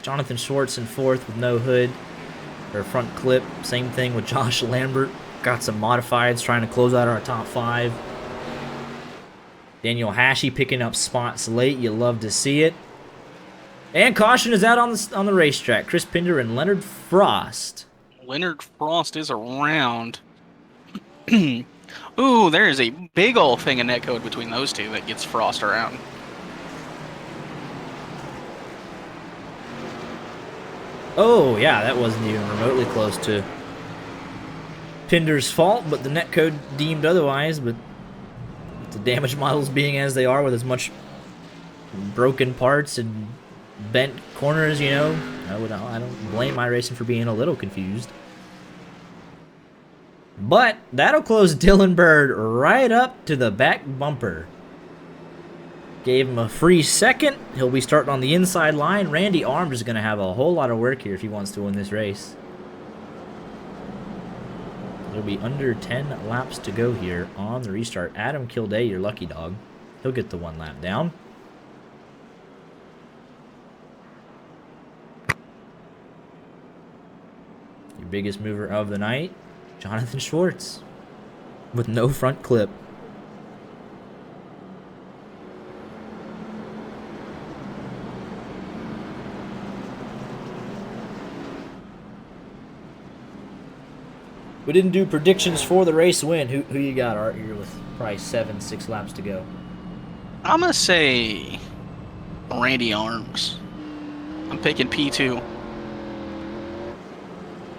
Jonathan Schwartz in 4th with no hood or front clip. Same thing with Josh Lambert. Got some modifieds trying to close out our top 5. Daniel Hashey picking up spots late. You love to see it. And caution is out on the racetrack. Chris Pinder and Leonard Frost. Leonard Frost is around. Ooh, there is a big old thing of netcode between those 2 that gets Frost around. Oh, yeah, that wasn't even remotely close to Pinder's fault, but the netcode deemed otherwise. But with the damage models being as they are, with as much broken parts and bent corners, you know, I don't blame iRacing for being a little confused. But that'll close Dylan Bird right up to the back bumper. Gave him a free second. He'll be starting on the inside line. Randy Arms is going to have a whole lot of work here if he wants to win this race. There'll be under 10 laps to go here on the restart. Adam Kilday, your lucky dog. He'll get the 1 lap down. Your biggest mover of the night, Jonathan Schwartz, with no front clip. We didn't do predictions for the race win. Who you got, Art, here with probably 6 laps to go? I'm going to say Randy Arms. I'm picking P2. I'm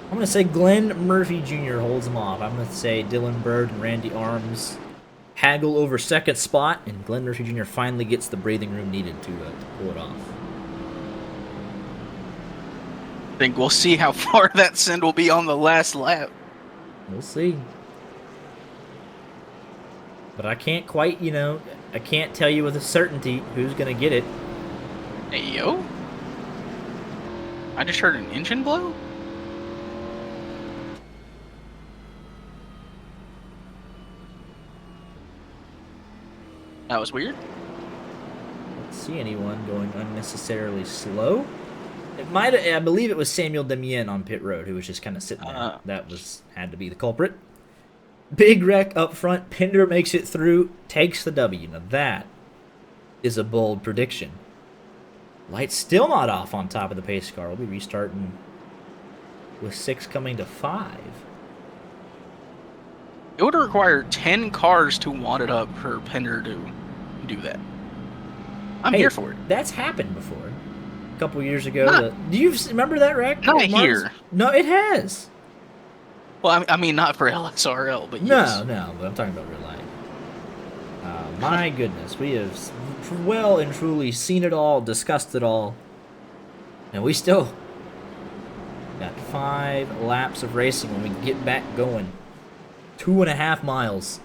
going to say Glenn Murphy Jr. holds him off. I'm going to say Dylan Bird and Randy Arms haggle over second spot, and Glenn Murphy Jr. finally gets the breathing room needed to pull it off. I think we'll see how far that send will be on the last lap. We'll see. But I can't quite, I can't tell you with a certainty who's going to get it. Hey, yo. I just heard an engine blow? That was weird. Don't see anyone going unnecessarily slow. I believe it was Samuel Demien on pit road who was just kind of sitting there. That had to be the culprit. Big wreck up front. Pinder makes it through, takes the W. Now that is a bold prediction. Light's still not off on top of the pace car. We'll be restarting with 6 coming to 5. It would require 10 cars to wad it up for Pinder to do that. I'm Hey, here for it. That's happened before. A couple years ago. Not- Do you remember that wreck? Not at Martins? here. No, it has. Well, I mean, not for LSRL, but No, yes. no, but I'm talking about real life. My goodness, we have well and truly seen it all, discussed it all, and we still got 5 laps of racing when we get back going. 2.5 miles.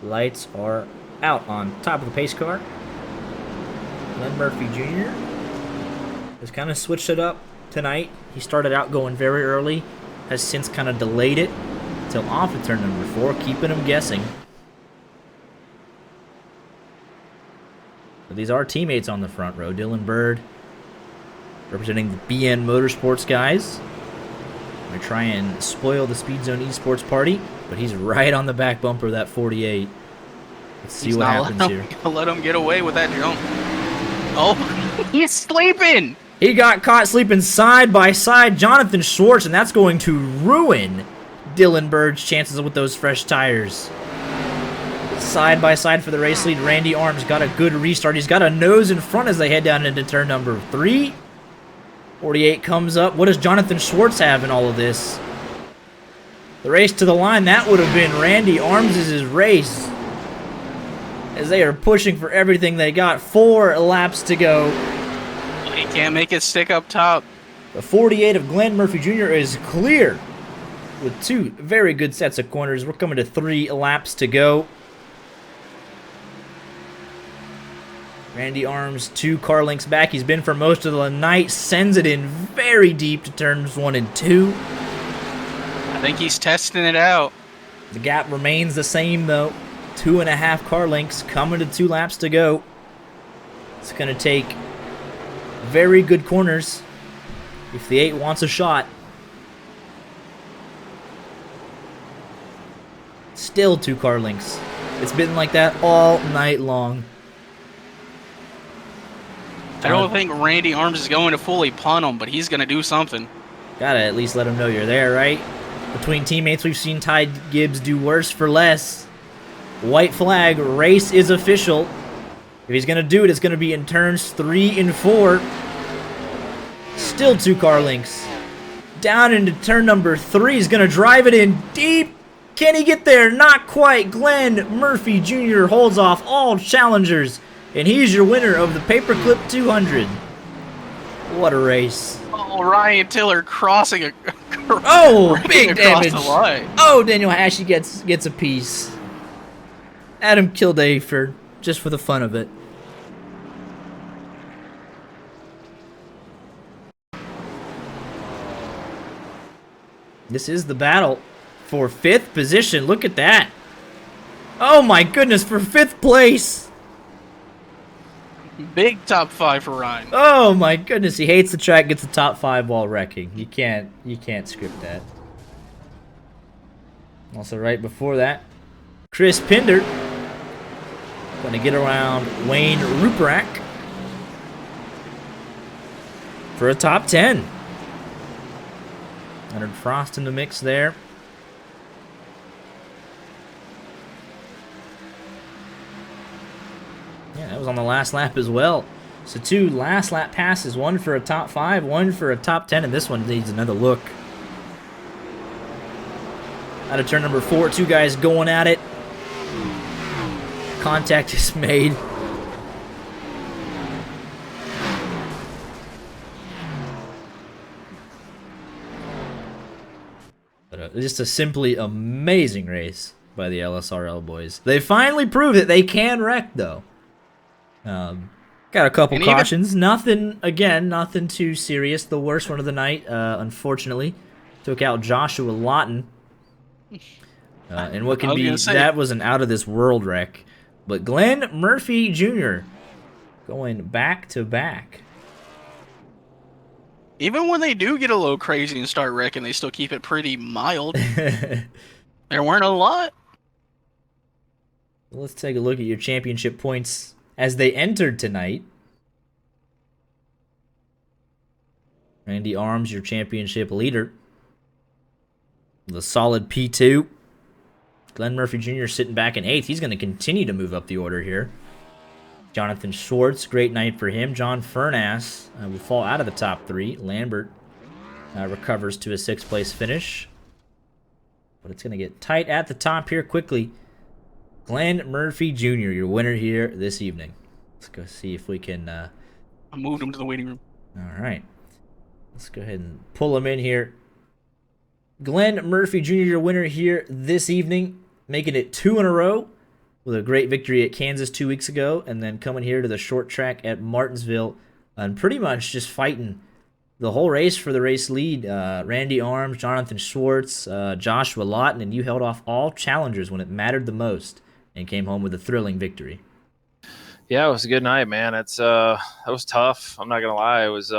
Lights are out on top of the pace car. Glenn Murphy Jr. has kind of switched it up tonight. He started out going very early, has since kind of delayed it till off of turn number 4, keeping him guessing. But these are teammates on the front row. Dylan Bird representing the BN Motorsports guys. They try and spoil the Speed Zone Esports party, but he's right on the back bumper of that 48. Let's see what happens here. Let him get away with that jump. Oh, he's sleeping. He got caught sleeping side by side, Jonathan Schwartz, and that's going to ruin Dylan Bird's chances with those fresh tires. Side by side for the race lead. Randy Arms got a good restart. He's got a nose in front as they head down into turn number 3. 48 comes up. What does Jonathan Schwartz have in all of this? The race to the line, that would have been Randy Arms' race. As they are pushing for everything they got. 4 laps to go. He can't make it stick up top. The 48 of Glenn Murphy Jr. is clear with 2 very good sets of corners. We're coming to 3 laps to go. Randy Arms 2 car lengths back. He's been for most of the night. Sends it in very deep to turns 1 and 2. I think he's testing it out. The gap remains the same though. 2.5 car lengths coming to 2 laps to go. It's going to take very good corners if the 8 wants a shot. Still 2 car lengths. It's been like that all night long. I don't think Randy Arms is going to fully punt him, but he's going to do something. Gotta at least let him know you're there, right? Between teammates, we've seen Ty Gibbs do worse for less. White flag, race is official. If he's gonna do it, it's gonna be in turns 3 and 4. Still 2 car lengths. Down into turn number 3. He's gonna drive it in deep. Can he get there? Not quite. Glenn Murphy Jr. holds off all challengers. And he's your winner of the Paperclip 200. What a race. Oh, Ryan Tiller crossing a... Oh, big across damage. the line. Oh, Daniel Ashley gets a piece. Adam killed Afer just for the fun of it. This is the battle for 5th position. Look at that. Oh my goodness, for 5th place. Big top 5 for Ryan. Oh my goodness, he hates the track, gets the top 5 while wrecking. You can't script that. Also right before that, Chris Pinder going to get around Wayne Ruperak for a top 10. Leonard Frost in the mix there. Yeah, that was on the last lap as well. So 2 last lap passes, 1 for a top 5, 1 for a top 10, and this one needs another look. Out of turn number 4, 2 guys going at it. Contact is made. But just a simply amazing race by the LSRL boys. They finally proved that they can wreck, though. Got a couple cautions. Nothing too serious. The worst one of the night, unfortunately, took out Joshua Lawton. And what can be, that was an out-of-this-world wreck. But Glenn Murphy Jr. going back-to-back. Even when they do get a little crazy and start wrecking, they still keep it pretty mild. There weren't a lot. Let's take a look at your championship points as they entered tonight. Randy Arms, your championship leader. The solid P2. Glenn Murphy Jr. sitting back in 8th. He's going to continue to move up the order here. Jonathan Schwartz, great night for him. John Furnass will fall out of the top 3. Lambert recovers to a 6th place finish. But it's going to get tight at the top here quickly. Glenn Murphy Jr., your winner here this evening. Let's go see if we can... I moved him to the waiting room. All right. Let's go ahead and pull him in here. Glenn Murphy Jr., your winner here this evening, making it 2 in a row with a great victory at Kansas 2 weeks ago, and then coming here to the short track at Martinsville and pretty much just fighting the whole race for the race lead. Randy Arms, Jonathan Schwartz, Joshua Lawton, and you held off all challengers when it mattered the most and came home with a thrilling victory. Yeah, it was a good night, man. It was tough. I'm not gonna lie. It was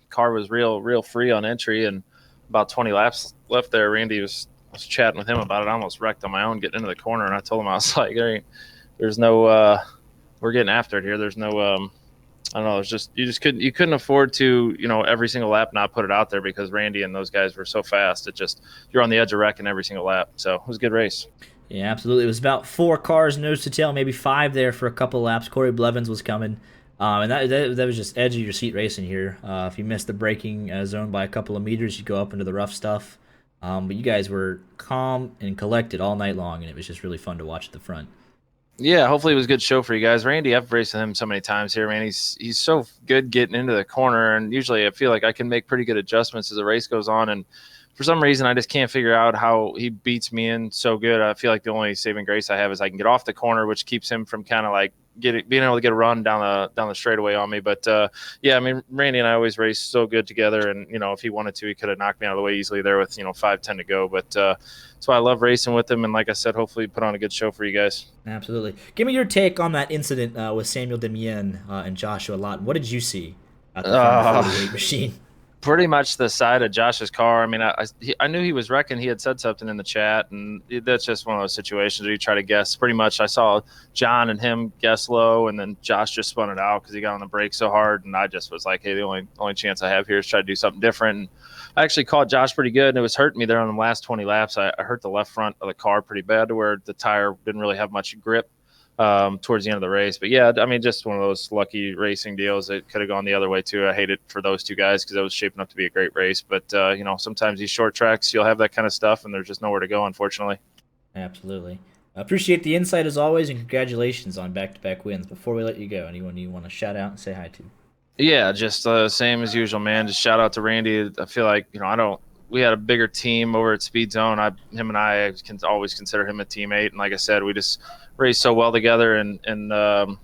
car was real free on entry, and about 20 laps left there. Randy I was chatting with him about it. I almost wrecked on my own getting into the corner, and I told him, I was like, there's no we're getting after it here. There's no I don't know. It's just you couldn't afford to every single lap not put it out there because Randy and those guys were so fast. You're on the edge of wrecking every single lap. So it was a good race. Yeah, absolutely. It was about 4 cars nose to tail, maybe 5 there for a couple laps. Corey Blevins was coming. And that was just edge of your seat racing here. If you missed the braking zone by a couple of meters, you go up into the rough stuff. But you guys were calm and collected all night long, and it was just really fun to watch at the front. Yeah, hopefully it was a good show for you guys. Randy, I've raced with him so many times here, man. He's so good getting into the corner, and usually I feel like I can make pretty good adjustments as the race goes on, and for some reason I just can't figure out how he beats me in so good. I feel like the only saving grace I have is I can get off the corner, which keeps him from kind of like being able to get a run down the straightaway on me. But yeah, I mean, Randy and I always race so good together, and if he wanted to, he could have knocked me out of the way easily there with 5:10 to go. But that's why I love racing with him, and like I said, hopefully put on a good show for you guys. Absolutely. Give me your take on that incident with Samuel Demien and Joshua Lawton. What did you see at the 48 machine? Pretty much the side of Josh's car. I mean, I knew he was wrecking. He had said something in the chat, and that's just one of those situations where you try to guess. Pretty much I saw John and him guess low, and then Josh just spun it out because he got on the brake so hard, and I just was like, hey, the only chance I have here is try to do something different. And I actually caught Josh pretty good, and it was hurting me there on the last 20 laps. I hurt the left front of the car pretty bad to where the tire didn't really have much grip towards the end of the race. But yeah, I mean, just one of those lucky racing deals. It could have gone the other way too. I hate it for those two guys because it was shaping up to be a great race. But sometimes these short tracks, you'll have that kind of stuff, and there's just nowhere to go, unfortunately. Absolutely. I appreciate the insight as always, and congratulations on back-to-back wins. Before we let you go, anyone you want to shout out and say hi to? Yeah, just same as usual, man. Just shout out to Randy. I feel like we had a bigger team over at Speed Zone. Him and I can always consider him a teammate. And like I said, we just raced so well together, and it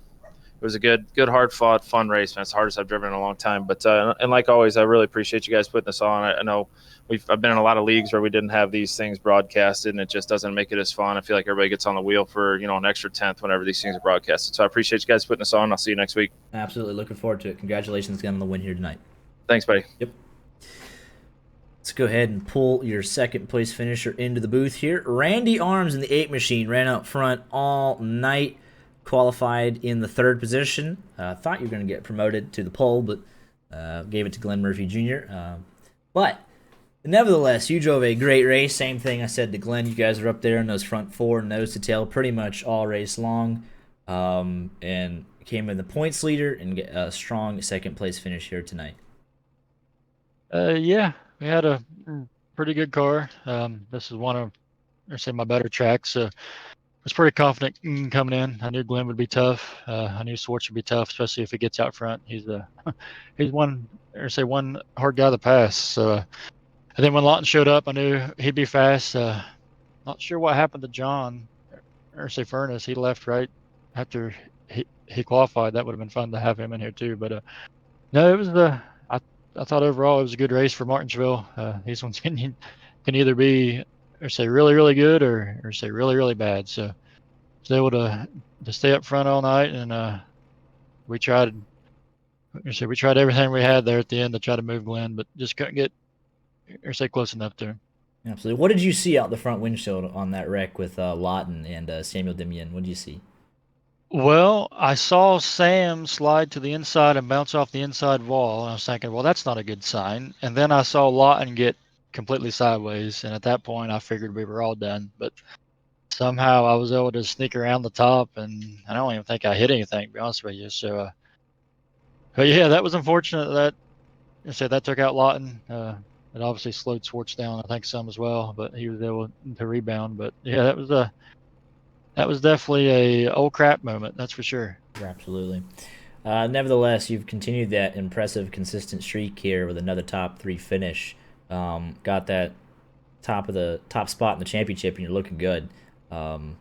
was a good, hard fought, fun race, man. It's the hardest I've driven in a long time. But and like always, I really appreciate you guys putting this on. I know I've been in a lot of leagues where we didn't have these things broadcasted, and it just doesn't make it as fun. I feel like everybody gets on the wheel for an extra tenth whenever these things are broadcasted. So I appreciate you guys putting this on. I'll see you next week. Absolutely, looking forward to it. Congratulations again on the win here tonight. Thanks, buddy. Yep. Let's go ahead and pull your second place finisher into the booth here. Randy Arms in the 8 machine ran up front all night, qualified in the 3rd position. Thought you were going to get promoted to the pole, but gave it to Glenn Murphy Jr. But nevertheless, you drove a great race. Same thing I said to Glenn. You guys are up there in those front 4 nose to tail pretty much all race long, and came in the points leader and get a strong 2nd place finish here tonight. Yeah. We had a pretty good car. This is one of, my better tracks. I was pretty confident coming in. I knew Glenn would be tough. I knew Swartz would be tough, especially if he gets out front. He's one hard guy to pass. So, and then when Lawton showed up, I knew he'd be fast. Not sure what happened to John Furnace. He left right after he qualified. That would have been fun to have him in here too. But no, it was I thought overall it was a good race for Martinsville. These ones can either be really, really good or really, really bad. So I was able to stay up front all night, and we tried everything we had there at the end to try to move Glenn, but just couldn't get close enough to him. Absolutely. What did you see out the front windshield on that wreck with Lawton and Samuel Demien? What did you see? Well, I saw Sam slide to the inside and bounce off the inside wall, and I was thinking, well, that's not a good sign. And then I saw Lawton get completely sideways, and at that point, I figured we were all done. But somehow I was able to sneak around the top, and I don't even think I hit anything, to be honest with you. So, but yeah, that was unfortunate. That I said that took out Lawton. It obviously slowed Swartz down, I think, some as well, but he was able to rebound. But yeah, that was definitely a old crap moment, that's for sure. Absolutely. Nevertheless, you've continued that impressive, consistent streak here with another top 3 finish. Got that top spot in the championship, and you're looking good. So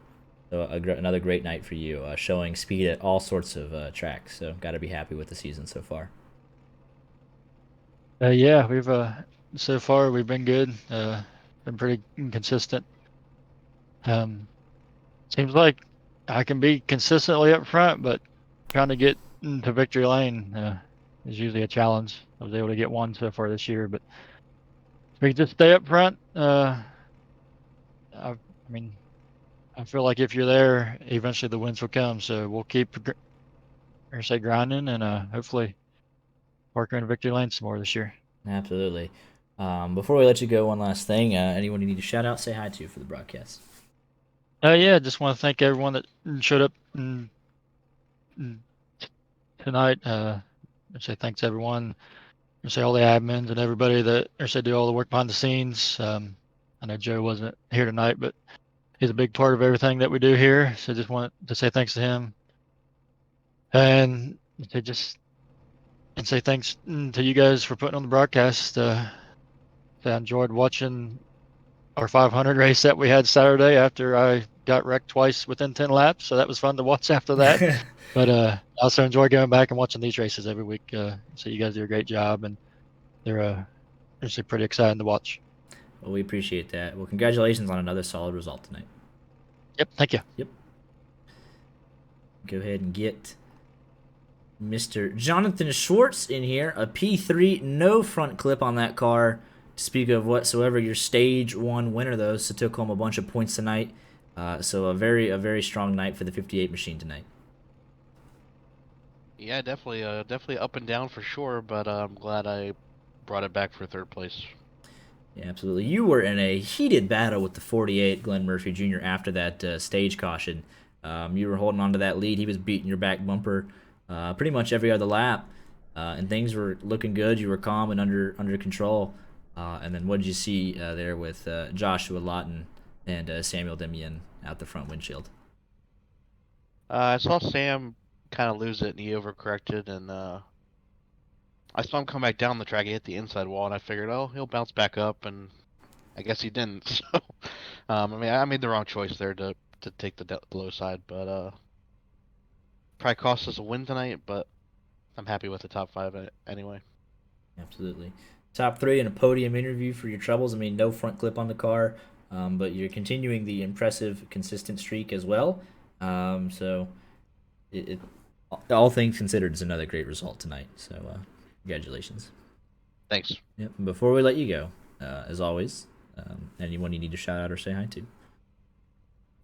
another great night for you, showing speed at all sorts of tracks. So got to be happy with the season so far. Yeah, we've so far we've been good. Been pretty consistent. Seems like I can be consistently up front, but trying to get into victory lane is usually a challenge. I was able to get one so far this year, but if we can just stay up front, I mean, I feel like if you're there, eventually the wins will come. So we'll keep, grinding and hopefully working in victory lane some more this year. Absolutely. Before we let you go, one last thing. Anyone you need to shout out, say hi to for the broadcast. Yeah, just want to thank everyone that showed up tonight. I say thanks everyone. I say all the admins and everybody that do all the work behind the scenes. I know Joe wasn't here tonight, but he's a big part of everything that we do here. So just want to say thanks to him, and say thanks to you guys for putting on the broadcast. I enjoyed watching our 500 race that we had Saturday after I got wrecked twice within 10 laps. So that was fun to watch after that. But I also enjoy going back and watching these races every week. So you guys do a great job, and they're actually pretty exciting to watch. Well, we appreciate that. Well, congratulations on another solid result tonight. Yep, thank you. Yep. Go ahead and get Mr. Jonathan Schwartz in here. A P3, no front clip on that car to speak of whatsoever. Your stage 1 winner, though, so took home a bunch of points tonight. So a very strong night for the 58 machine tonight. Yeah, definitely up and down for sure, but I'm glad I brought it back for 3rd place. Yeah, absolutely. You were in a heated battle with the 48, Glenn Murphy Jr., after that stage caution. You were holding on to that lead. He was beating your back bumper pretty much every other lap, and things were looking good. You were calm and under control. And then what did you see there with Joshua Lawton and Samuel Demian out the front windshield? I saw Sam kind of lose it, and he overcorrected, and I saw him come back down the track. He hit the inside wall, and I figured, oh, he'll bounce back up, and I guess he didn't. So, I mean, I made the wrong choice there to take the low side, but probably cost us a win tonight. But I'm happy with the top 5 anyway. Absolutely. Top 3 in a podium interview for your troubles. I mean, no front clip on the car, but you're continuing the impressive, consistent streak as well. So, all things considered, is another great result tonight. So, congratulations. Thanks. Yep. And before we let you go, as always, anyone you need to shout out or say hi to?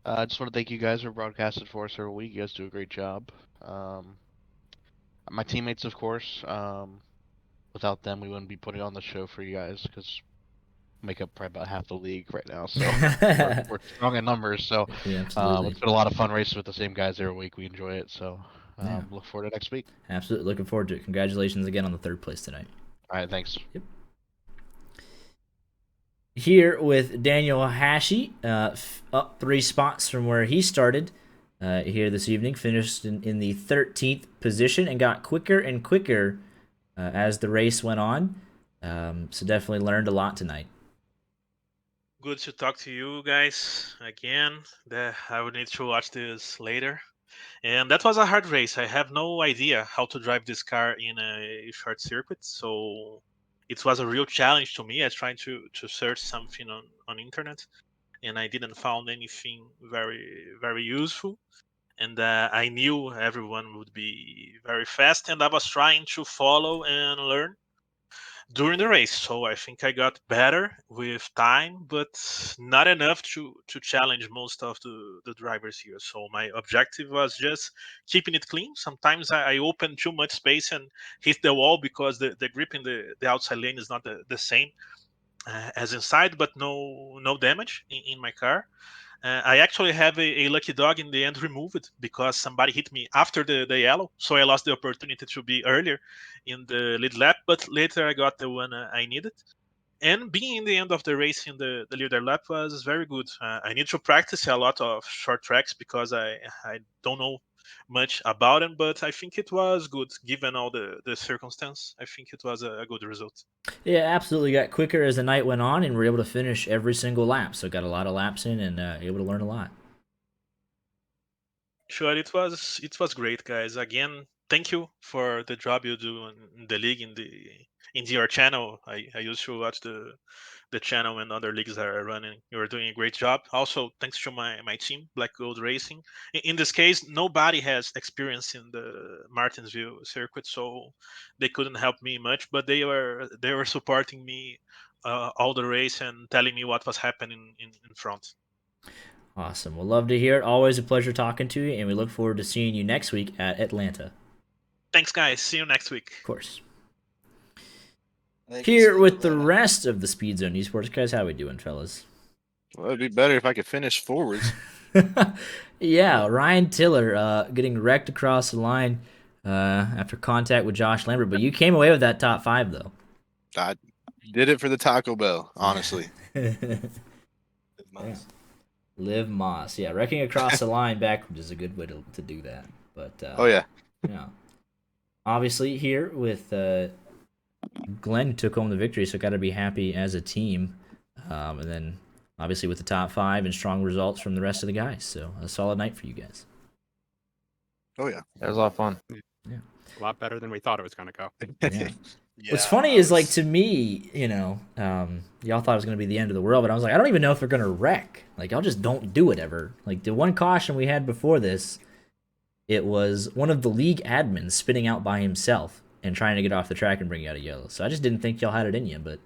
I just want to thank you guys for broadcasting for us every week. You guys do a great job. My teammates, of course. Without them, we wouldn't be putting on the show for you guys because make up probably about half the league right now. So we're strong in numbers. So Yeah, it's absolutely. been a lot of fun racing with the same guys every week. We enjoy it. So look forward to next week. Absolutely. Looking forward to it. Congratulations again on the 3rd place tonight. All right. Thanks. Yep. Here with Daniel Hashi, up 3 spots from where he started here this evening. Finished in the 13th position and got quicker and quicker as the race went on. So definitely learned a lot tonight. Good to talk to you guys again. I would need to watch this later. And that was a hard race. I have no idea how to drive this car in a short circuit, so it was a real challenge to me. I was trying to search something on internet, and I didn't found anything very useful. And I knew everyone would be very fast, and I was trying to follow and learn during the race. So I think I got better with time, but not enough to challenge most of the drivers here. So my objective was just keeping it clean. Sometimes I open too much space and hit the wall because the grip in the outside lane is not the same as inside, but no damage in my car. I actually have a lucky dog in the end removed because somebody hit me after the yellow, so I lost the opportunity to be earlier in the lead lap. But later I got the one I needed. And being in the end of the race in the leader lap was very good. I need to practice a lot of short tracks because I don't know much about them, but I think it was good given all the circumstance. I think it was a good result. Yeah, absolutely. Got quicker as the night went on, and were able to finish every single lap. So got a lot of laps in, and able to learn a lot. Sure, it was great, guys. Again, thank you for the job you do in the league in your channel. I used to watch the channel when other leagues are running. You're doing a great job. Also, thanks to my team, Black Gold Racing. In this case, nobody has experience in the Martinsville circuit, so they couldn't help me much. But they were supporting me all the race and telling me what was happening in front. Awesome. We'll love to hear it. Always a pleasure talking to you, and we look forward to seeing you next week at Atlanta. Thanks, guys. See you next week. Of course. Thank Here you, with the Atlanta. rest of the Speed Zone Esports guys, how we doing, fellas? Well, it'd be better if I could finish forwards. Yeah, Ryan Tiller getting wrecked across the line after contact with Josh Lambert, but you came away with that top 5 though. I did it for the Taco Bell, honestly. Yeah. Liv Moss, yeah, wrecking across the line backwards is a good way to do that. But Oh yeah. yeah, obviously here with Glenn who took home the victory, so got to be happy as a team, and then obviously with the top 5 and strong results from the rest of the guys. So a solid night for you guys. Oh yeah. That was a lot of fun. Yeah, A lot better than we thought it was going to go. yeah. Yeah, What's funny I is, like, was- to me, y'all thought it was going to be the end of the world, but I was like, I don't even know if they're going to wreck. Like, y'all just don't do it ever. Like, the one caution we had before this, it was one of the league admins spinning out by himself and trying to get off the track and bring out a yellow. So I just didn't think y'all had it in you, but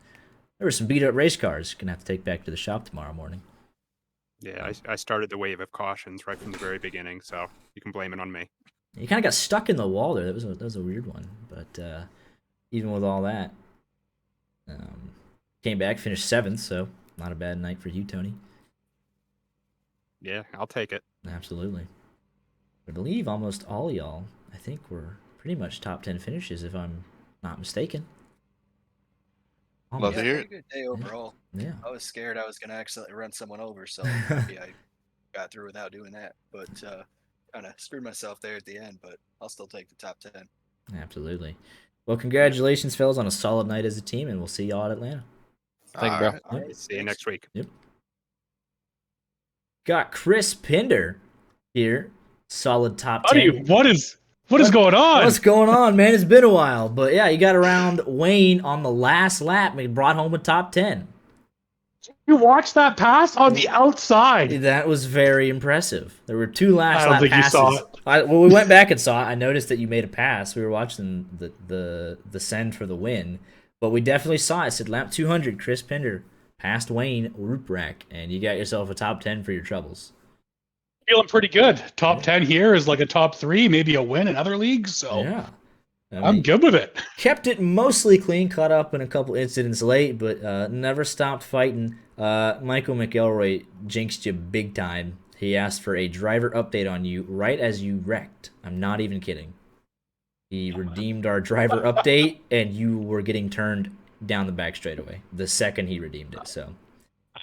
there were some beat-up race cars going to have to take back to the shop tomorrow morning. Yeah, I started the wave of cautions right from the very beginning, so you can blame it on me. You kind of got stuck in the wall there. That was a weird one, but even with all that, came back, finished 7th, so not a bad night for you, Tony. Yeah, I'll take it. Absolutely. I believe almost all y'all, I think, were pretty much top 10 finishes, if I'm not mistaken. Love to hear pretty good day overall. Yeah. I was scared I was going to accidentally run someone over, so happy I got through without doing that. But kind of screwed myself there at the end, but I'll still take the top 10. Absolutely. Well, congratulations, fellas, on a solid night as a team, and we'll see y'all at Atlanta. Thank you, bro. Alright. All right, See you thanks. next week. Got Chris Pinder here. Solid top Buddy, 10. what is going on? What's going on, man? It's been a while. But yeah, you got around Wayne on the last lap and brought home a top 10. You watched that pass on the outside. That was very impressive. There were 2 last I don't lap think you passes. saw it. Well, we went back and saw it. I noticed that you made a pass. We were watching the send for the win, but we definitely saw it. It said lap 200, Chris Pinder passed Wayne Ruprecht, and you got yourself a top 10 for your troubles. Feeling pretty good. Top 10 here is like a top 3, maybe a win in other leagues. So Yeah. I'm good with it. Kept it mostly clean, caught up in a couple incidents late, but never stopped fighting. Michael McElroy jinxed you big time. He asked for a driver update on you right as you wrecked. I'm not even kidding. He redeemed our driver update, and you were getting turned down the back straightaway the second he redeemed it. So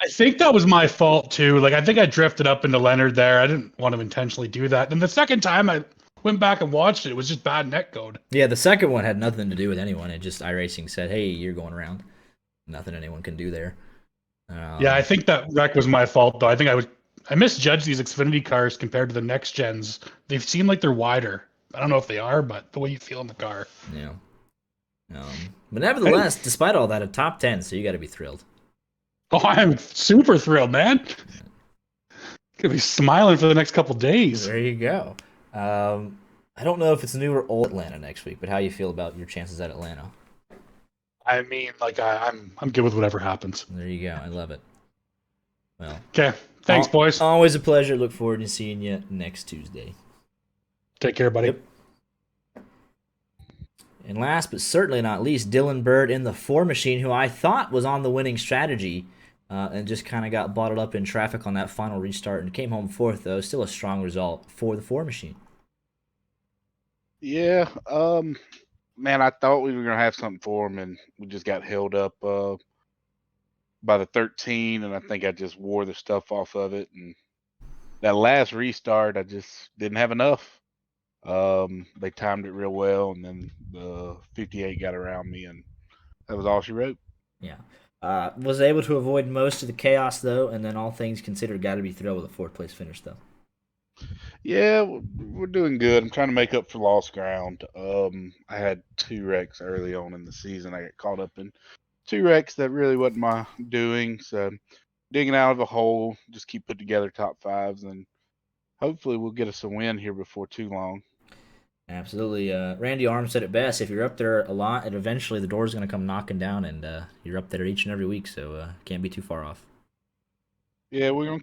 I think that was my fault too. Like I think I drifted up into Leonard there. I didn't want to intentionally do that. And the second time I went back and watched it, it was just bad net code. yeah, the second one had nothing to do with anyone. It just iRacing said, "Hey, you're going around." Nothing anyone can do there. Yeah, I think that wreck was my fault though. I think I misjudged these Xfinity cars compared to the next gens. They seem like they're wider. I don't know if they are, but the way you feel in the car. Yeah. But nevertheless, despite all that, a top 10, so you got to be thrilled. Oh, I'm super thrilled, man. Gonna be smiling for the next couple days. There you go. I don't know if it's new or old Atlanta next week, but how you feel about your chances at Atlanta? I mean, like I'm good with whatever happens. There you go. I love it. Well, okay. Thanks, boys. Always a pleasure. Look forward to seeing you next Tuesday. Take care, buddy. Yep. And last but certainly not least, Dylan Bird in the 4 machine, who I thought was on the winning strategy, and just kind of got bottled up in traffic on that final restart and came home fourth, though. Still a strong result for the 4 machine. Yeah, man, I thought we were gonna have something for him, and we just got held up by the 13, and I think I just wore the stuff off of it. And that last restart, I just didn't have enough. They timed it real well, and then the 58 got around me, and that was all she wrote. Yeah. Was able to avoid most of the chaos, though, and then all things considered, got to be thrilled with a 4th place finish, though. Yeah, we're doing good. I'm trying to make up for lost ground. I had 2 wrecks early on in the season. I got caught up in 2 wrecks that really wasn't my doing. So digging out of a hole, just keep putting together top 5s, and hopefully we'll get us a win here before too long. Absolutely. Randy Arm said it best. If you're up there a lot, and eventually the door's going to come knocking down, and you're up there each and every week, so can't be too far off. Yeah, we're gonna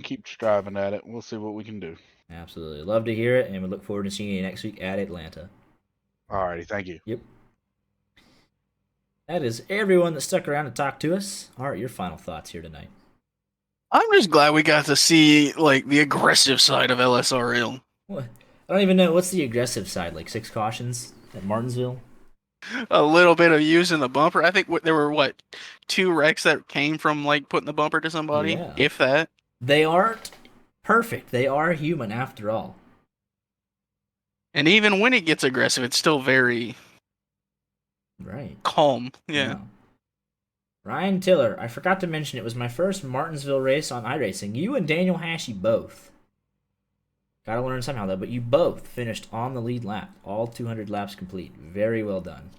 keep striving at it. We'll see what we can do. Absolutely. Love to hear it, and we look forward to seeing you next week at Atlanta. Alrighty, thank you. Yep. That is everyone that stuck around to talk to us. Art, your final thoughts here tonight. I'm just glad we got to see like the aggressive side of LSRL. What? I don't even know. What's the aggressive side? Like 6 cautions at Martinsville? A little bit of using the bumper. I think there were 2 wrecks that came from like putting the bumper to somebody, Yeah. if that. They aren't perfect. They are human after all. And even when it gets aggressive, it's still very calm. Yeah. Ryan Tiller, I forgot to mention it was my first Martinsville race on iRacing. You and Daniel Hashi both. Gotta learn somehow though, but you both finished on the lead lap. All 200 laps complete. Very well done.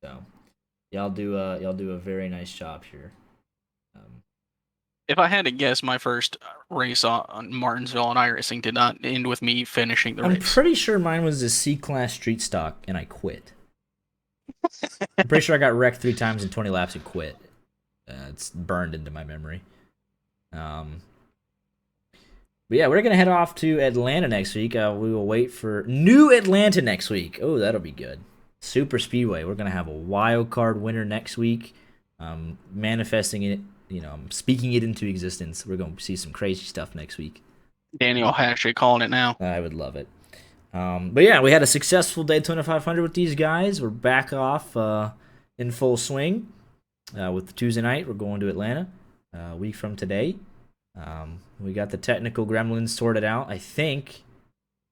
So, y'all do a very nice job here. If I had to guess, my first race on Martinsville on iRacing did not end with me finishing the I'm race. pretty sure mine was a C-Class street stock, and I quit. I'm pretty sure I got wrecked 3 times in 20 laps and quit. It's burned into my memory. But yeah, we're going to head off to Atlanta next week. We will wait for New Atlanta next week. Oh, that'll be good. Super Speedway. We're going to have a wild card winner next week. Manifesting it, speaking it into existence. We're going to see some crazy stuff next week. Daniel Hash calling it now. I would love it. But yeah, we had a successful Daytona 500 with these guys. We're back off in full swing with the Tuesday night. We're going to Atlanta a week from today. We got the technical gremlins sorted out. I think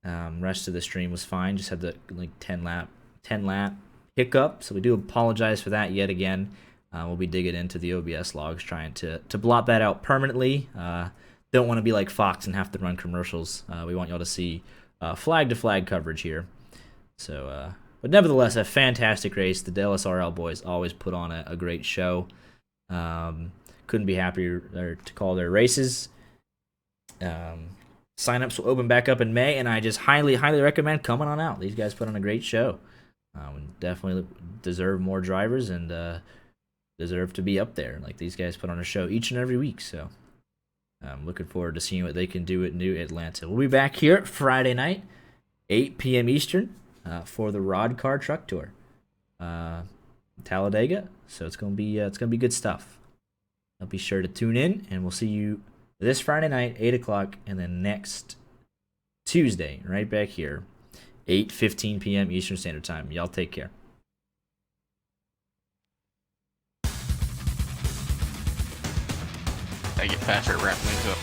rest of the stream was fine. Just had the 10 lap hiccup. So we do apologize for that yet again. We'll be digging into the OBS logs, trying to blot that out permanently. Don't want to be like Fox and have to run commercials. We want y'all to see flag-to-flag coverage here. So, but nevertheless, a fantastic race. The LSRL boys always put on a great show. Couldn't be happier to call their races. Sign-ups will open back up in May, and I just highly, highly recommend coming on out. These guys put on a great show. Definitely deserve more drivers and deserve to be up there. Like, these guys put on a show each and every week, so I'm looking forward to seeing what they can do at New Atlanta. We'll be back here Friday night, 8 p.m. Eastern, for the Rod Car Truck Tour, Talladega. So it's gonna be good stuff. I'll be sure to tune in, and we'll see you this Friday night, 8 o'clock, and then next Tuesday, right back here, 8:15 p.m. Eastern Standard Time. Y'all take care. I get faster wrapping into it.